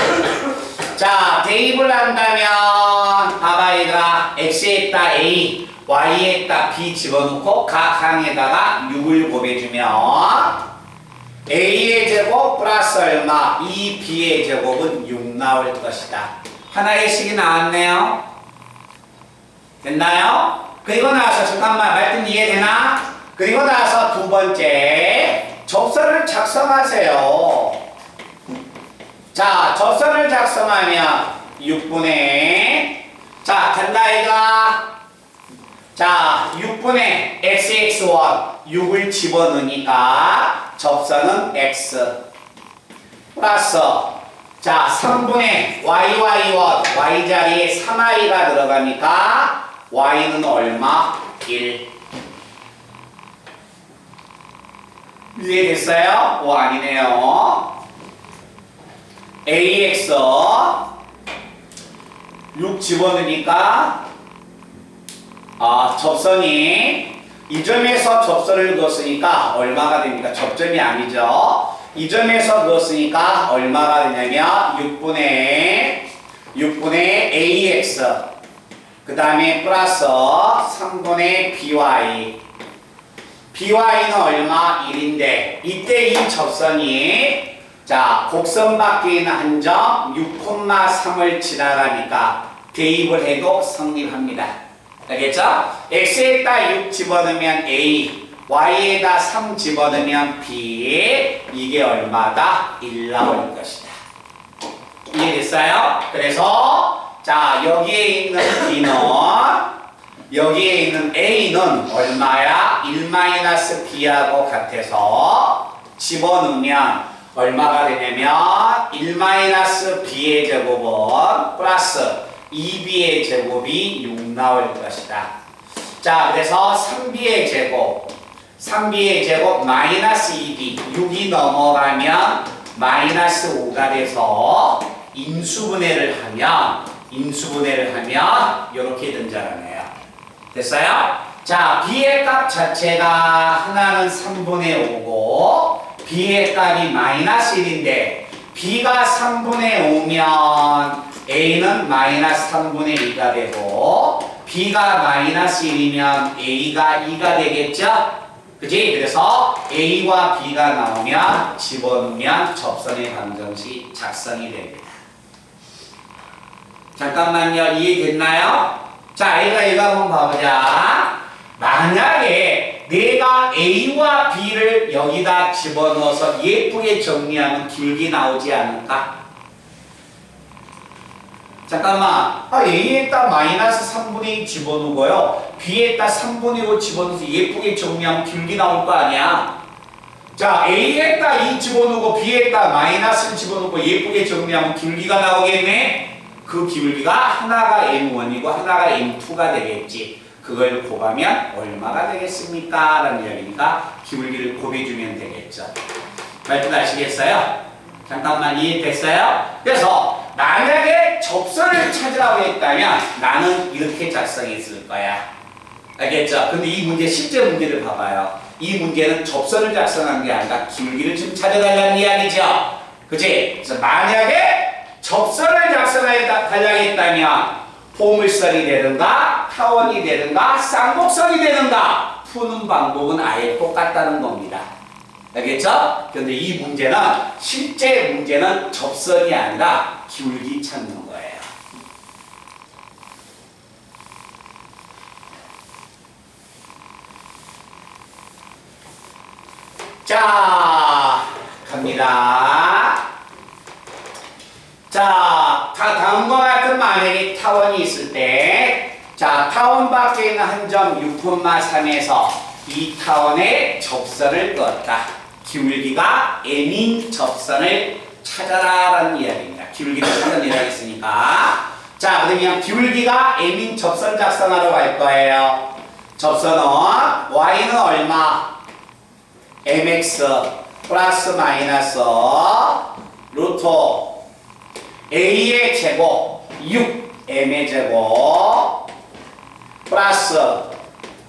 자, 대입을 한다면 봐봐 얘들아. X에다 A, Y에다 B 집어넣고 각 항에다가 6을 곱해주면 A의 제곱 플러스 얼마? 2B의 제곱은 6 나올 것이다. 하나의 식이 나왔네요. 됐나요? 그리고 나서 잠깐만 말씀 이해되나? 그리고 나서 두 번째 접선을 작성하세요. 자, 접선을 작성하면 6분의 자, 간다 이가 자, 6분의 xx1 6을 집어넣으니까 접선은 x 플러스 자, 3분의 yy1 y 자리에 3i가 들어가니까 y는 얼마? 1 이해됐어요? 아니네요. ax 6 집어넣으니까 접선이 이 점에서 접선을 그었으니까 얼마가 됩니까? 접점이 아니죠. 이 점에서 그었으니까 얼마가 되냐면 6분의 ax 그 다음에 플러스 3분의 by by는 얼마? 1인데 이때 이 접선이 자 곡선 밖에 있는 한 점 6,3을 지나가니까 대입을 해도 성립합니다. 알겠죠? x에다 6 집어넣으면 a y에다 3 집어넣으면 b 이게 얼마다? 1 나올 것이다. 이해됐어요? 그래서 자 여기에 있는 b는 여기에 있는 a는 얼마야? 1-b하고 같아서 집어넣으면 얼마가 되냐면 1-b의 제곱은 플러스 2b의 제곱이 6 나올 것이다. 자 그래서 3b의 제곱 마이너스 2b 6이 넘어가면 마이너스 5가 돼서 인수분해를 하면 이렇게 등장하네요. 됐어요? 자 b의 값 자체가 하나는 3분의 5고 b의 값이 마이너스 1인데 b가 3분의 5면 a는 마이너스 3분의 2가 되고 b가 마이너스 1이면 a가 2가 되겠죠? 그지? 그래서 a와 b가 나오면 집어넣으면 접선의 방정식이 작성이 됩니다. 잠깐만요. 이해됐나요? 자, 이거 한번 봐보자. 만약에 내가 a와 b를 여기다 집어넣어서 예쁘게 정리하면 길게 나오지 않을까? 잠깐만. a에다 마이너스 3분의 2 집어넣고요. b에다 3분의 5 집어넣어서 예쁘게 정리하면 길게 나올 거 아니야? 자, a에다 2 집어넣고 b에다 마이너스 집어넣고 예쁘게 정리하면 길기가 나오겠네? 그 기울기가 하나가 m1이고 하나가 m2가 되겠지. 그걸 곱하면 얼마가 되겠습니까? 라는 이야기니까 기울기를 곱해주면 되겠죠. 말뜻 아시겠어요? 잠깐만 이해됐어요? 그래서 만약에 접선을 찾으라고 했다면 나는 이렇게 작성했을 거야. 알겠죠? 근데 이 문제 실제 문제를 봐봐요. 이 문제는 접선을 작성한 게 아니라 기울기를 좀 찾아달라는 이야기죠. 그치? 그래서 만약에 접선을 작성하려 했다면 포물선이 되든가 타원이 되든가 쌍곡선이 되든가 푸는 방법은 아예 똑같다는 겁니다. 알겠죠? 그런데 이 문제는 실제 문제는 접선이 아니라 기울기 찾는 거예요. 자, 갑니다. 자, 다음과 같은 만약에 타원이 있을 때, 자, 타원 밖에 있는 한 점 6,3에서 이 타원의 접선을 그었다. 기울기가 m인 접선을 찾아라라는 이야기입니다. 기울기를 찾아내라 했으니까. 자, 그러면 기울기가 m인 접선 작성하러 갈 거예요. 접선은 y는 얼마? mx 플러스 마이너스 루트 a의 제곱 6m의 제곱 플러스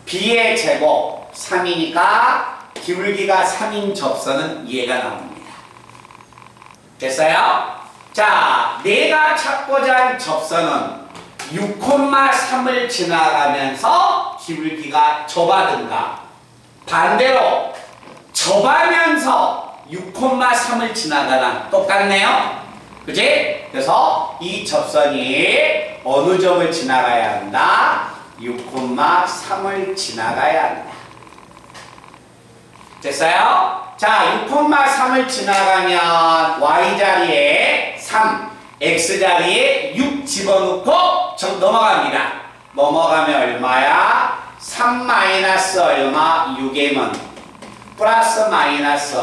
b의 제곱 3이니까 기울기가 3인 접선은 얘가 나옵니다. 됐어요? 자, 내가 찾고자 한 접선은 6,3을 지나가면서 기울기가 좁아든가 반대로 좁아면서 6,3을 지나가나 똑같네요? 그치? 그래서 이 접선이 어느 점을 지나가야 한다? 6,3을 지나가야 한다. 됐어요? 자, 6,3을 지나가면 y자리에 3, x자리에 6 집어넣고 넘어갑니다. 넘어가면 얼마야? 3 마이너스 얼마? 6m은 플러스 마이너스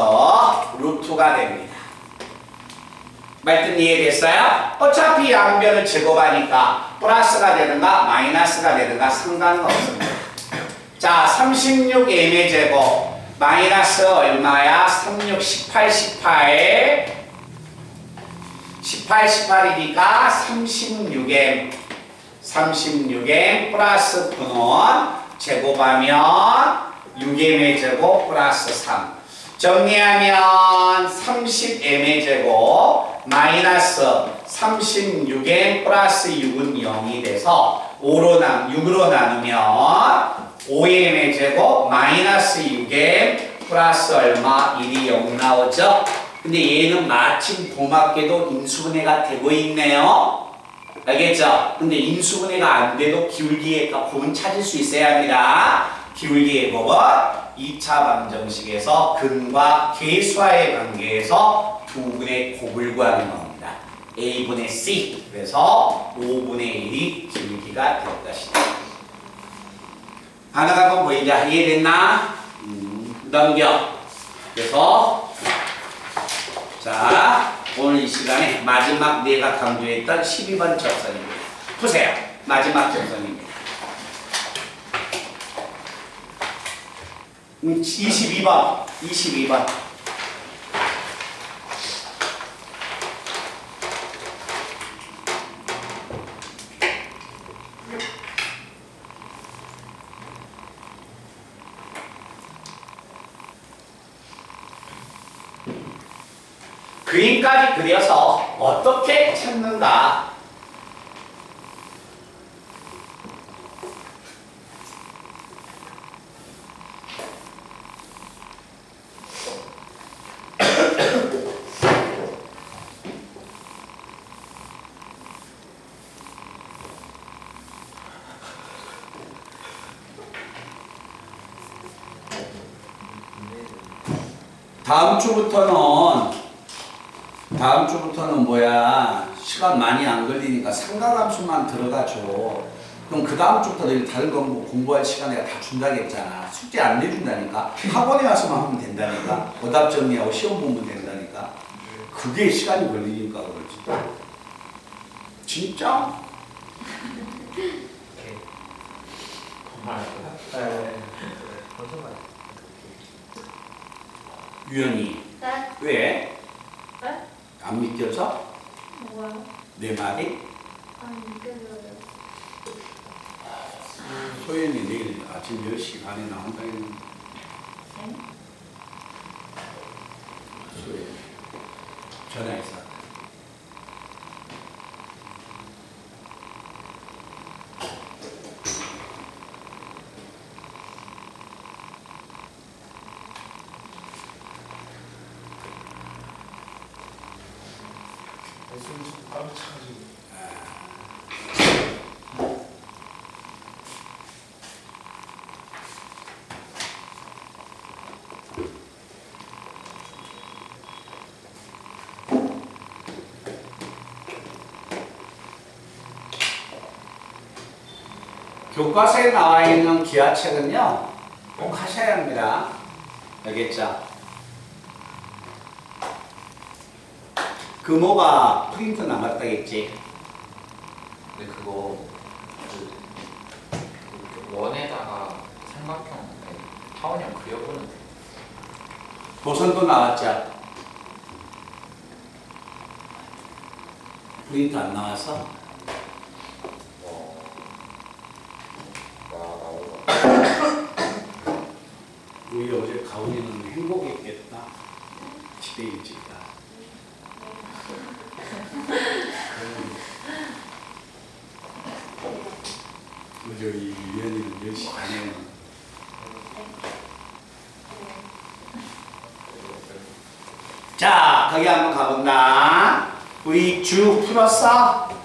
루트가 됩니다. 말뜻 이해됐어요? 어차피 양변을 제곱하니까 플러스가 되든가 마이너스가 되든가 상관은 없습니다. 자, 36m의 제곱 마이너스 얼마야? 36, 18, 18이니까 36m 플러스 9는 제곱하면 6m의 제곱 플러스 3. 정리하면 30m의 제곱 마이너스 36m 플러스 6은 0이 돼서 6으로 나누면 5m의 제곱 마이너스 6m 플러스 얼마? 1이 0 나오죠? 근데 얘는 마침 고맙게도 인수분해가 되고 있네요. 알겠죠? 근데 인수분해가 안 돼도 기울기의 곱은 찾을 수 있어야 합니다. 기울기의 곱은 2차 방정식에서 근과 계수와의 관계에서 두 분의 곱을 구하는 겁니다. A분의 C. 그래서 5분의 1이 기울기가 될 것이다. 하나가 뭐 보이자. 이해됐나? 넘겨. 그래서 자, 오늘 이 시간에 마지막 내가 강조했던 12번 접선입니다. 푸세요. 마지막 접선입니다. 22번. 그림까지 그려서 어떻게 찾는가? 다음 주부터는 뭐야? 시간 많이 안 걸리니까 삼각함수만 들어가줘. 그럼 그 다음 주부터 다른 거 공부할 시간 내가 다 준다고 했잖아. 숙제 안 내준다니까. 학원에 와서만 하면 된다니까. 오답 정리하고 시험 보면 된다니까. 그게 시간이 걸리니까 그러지. 진짜? 정말 유연이. 네? 왜? 네? 안 믿겨져? 뭐요? 내 말이? 아니 믿겨져요. 소연이 내일 아침 10시 반에 나온다 했는데. 네? 소연이 전화해서. 교과서에 나와 있는 기하책은요, 꼭 하셔야 합니다. 알겠죠? 금호가 프린트 남았다겠지? 근데 그거 그 원에다가 삼각형 타원형 그려보는 데 도선도 나왔죠? 프린트 안 나와서? 우리 어제 가훈이는 행복했겠다. 집에 일찍 가. 어제 이 유연이는 10시 반에 자, 거기 한번 가본다. 우리 주 풀었어?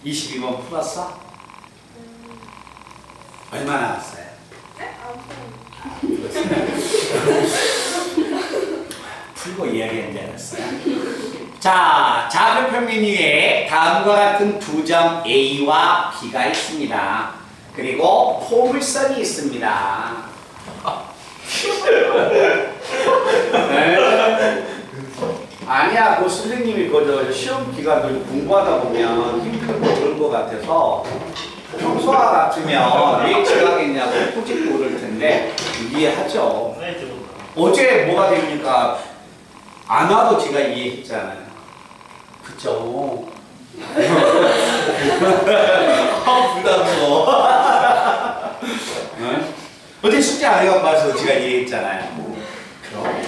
22번 풀었어? 얼마 나왔어요? 네? 풀고 이야기한 줄 알았어요. 자, 좌표 평면 위에 다음과 같은 두 점 A와 B가 있습니다. 그리고 포물선이 있습니다. 네. 아니야, 그 선생님이 그 시험 기간을 공부하다 보면 힘들고 그런 것 같아서 평소와 같으면 왜 지각했냐고 꼬집고 그럴 텐데 이해하죠. 어제 뭐가 됩니까? 안 와도 제가 이해했잖아요. 그쵸? 부담스러워. 어제 숙제 안 해갖고 와서 제가 얘기했잖아요. 그럼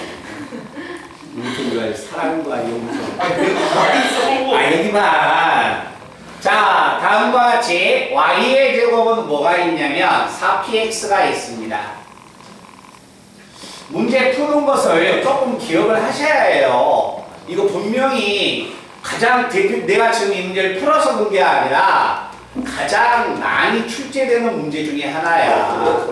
무슨 사랑과 용서. 아 여기만. 자 다음과 같이 y의 제곱은 뭐가 있냐면 4px가 있습니다. 문제 푸는 것을 조금 기억을 하셔야 해요. 이거 분명히 가장 내가 지금 이 문제를 풀어서 본 게 아니라 가장 많이 출제되는 문제 중에 하나야.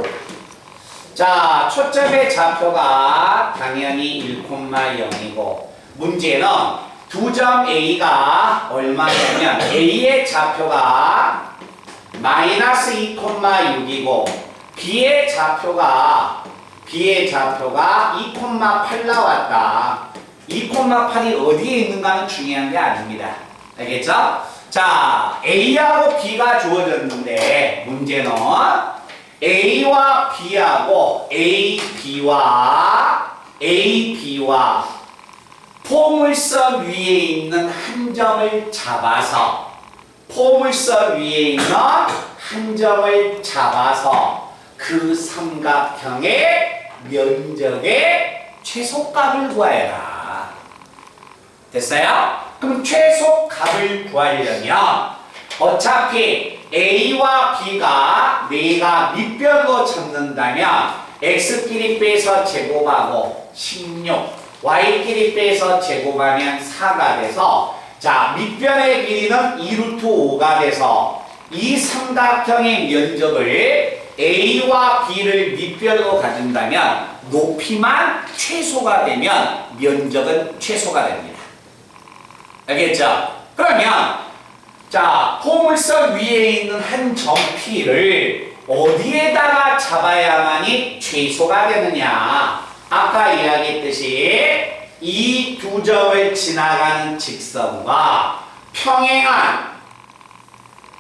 자, 초점의 좌표가 당연히 1,0이고 문제는 두 점 A가 얼마냐면 A의 좌표가 마이너스 2,6이고 B의 좌표가 2,8 나왔다. 2,8이 어디에 있는가는 중요한 게 아닙니다. 알겠죠? 자, A하고 B가 주어졌는데 문제는 A와 B하고 AB와 포물선 위에 있는 한 점을 잡아서 그 삼각형의 면적의 최소값을 구하여라. 됐어요? 그럼 최소값을 구하려면 어차피 A와 B가 내가 밑변으로 잡는다면 X끼리 빼서 제곱하고 16 Y끼리 빼서 제곱하면 4가 돼서 자 밑변의 길이는 2√5가 돼서 이 삼각형의 면적을 A와 B를 밑변으로 가진다면 높이만 최소가 되면 면적은 최소가 됩니다. 알겠죠? 그러면 자 포물선 위에 있는 한 점 P를 어디에다가 잡아야만이 최소가 되느냐. 아까 이야기했듯이 이 두 점을 지나가는 직선과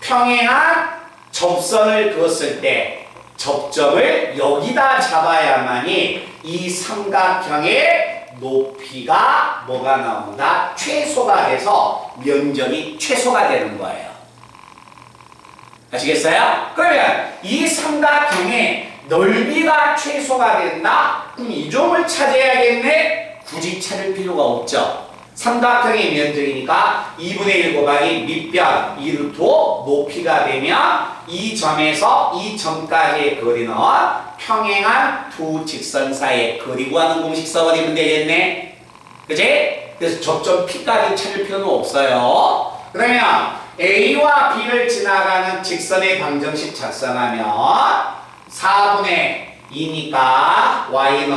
평행한 접선을 그었을 때 접점을 여기다 잡아야만이 이 삼각형의 높이가 뭐가 나온다? 최소가 돼서 면적이 최소가 되는 거예요. 아시겠어요? 그러면 이 삼각형의 넓이가 최소가 된다? 그럼 이 점을 찾아야겠네? 굳이 찾을 필요가 없죠. 삼각형의 면적이니까 2분의 1 곱하기 밑변 2루트 높이가 되면 이 점에서 이 점까지의 거리는 평행한 두 직선 사이의 거리 구하는 공식 써버리면 되겠네. 그치? 그래서 접점 P까지 찾을 필요는 없어요. 그러면 A와 B를 지나가는 직선의 방정식 작성하면 4분의 2니까 Y는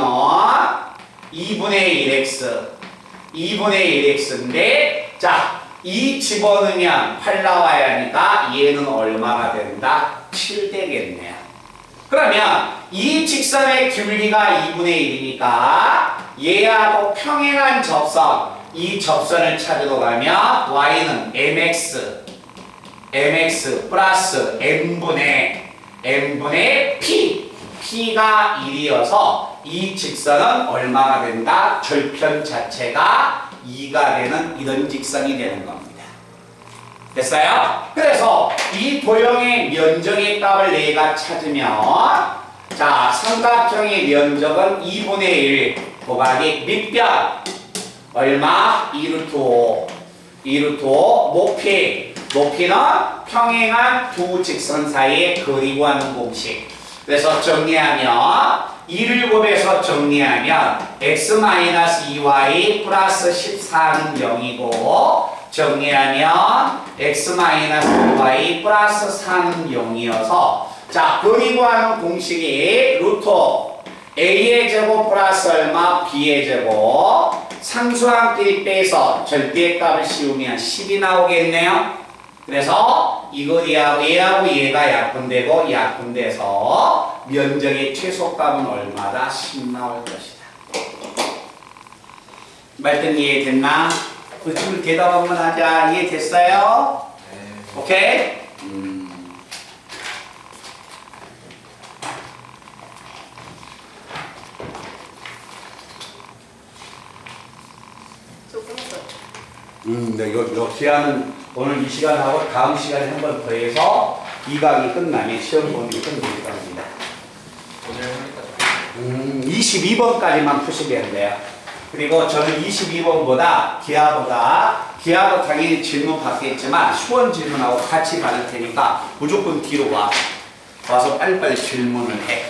2분의 1X인데 자, 이 집어넣으면 8 나와야 하니까 얘는 얼마가 된다? 7 되겠네요. 그러면 이 직선의 길이가 2분의 1이니까 얘하고 평행한 접선, 이 접선을 찾으러 가면 Y는 MX 플러스 N분의 P가 1이어서 이 직선은 얼마가 된다? 절편 자체가 2가 되는 이런 직선이 되는 겁니다. 됐어요? 그래서 이 도형의 면적의 값을 내가 찾으면 자 삼각형의 면적은 2분의 1 곱하기 밑변 얼마? 2루트 5 높이는 평행한 두 직선 사이의 거리 구하는 공식. 그래서 정리하면 2를 곱해서 정리하면 x-2y 플러스 14는 0이고 정리하면 x-2y 플러스 4는 0이어서 자 거리 구하는 공식이 루트 a의 제곱 플러스 얼마 b의 제곱 상수항끼리 빼서 절대값을 씌우면 10이 나오겠네요. 그래서 이 거리하고 얘가 약분되고 약분돼서 면적의 최소값은 얼마다? 10 나올 것이다. 말든 이해됐나? 그 친구 대답 한번 하자. 이해됐어요? 네. 오케이? 저 끝났어요. 네, 요 기한은 오늘 이 시간하고 다음 시간에 한 번 더 해서 2강이 끝나면 시험 보는 게 끝나게 합니다. 오늘 하니까 22번까지만 푸시면 돼요. 그리고 저는 22번보다 기하도 당연히 질문 받겠지만 수원 질문하고 같이 받을 테니까 무조건 뒤로 와서 빨리빨리 질문을 해.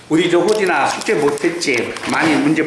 우리 저 호진아 숙제 못했지? 많이 문제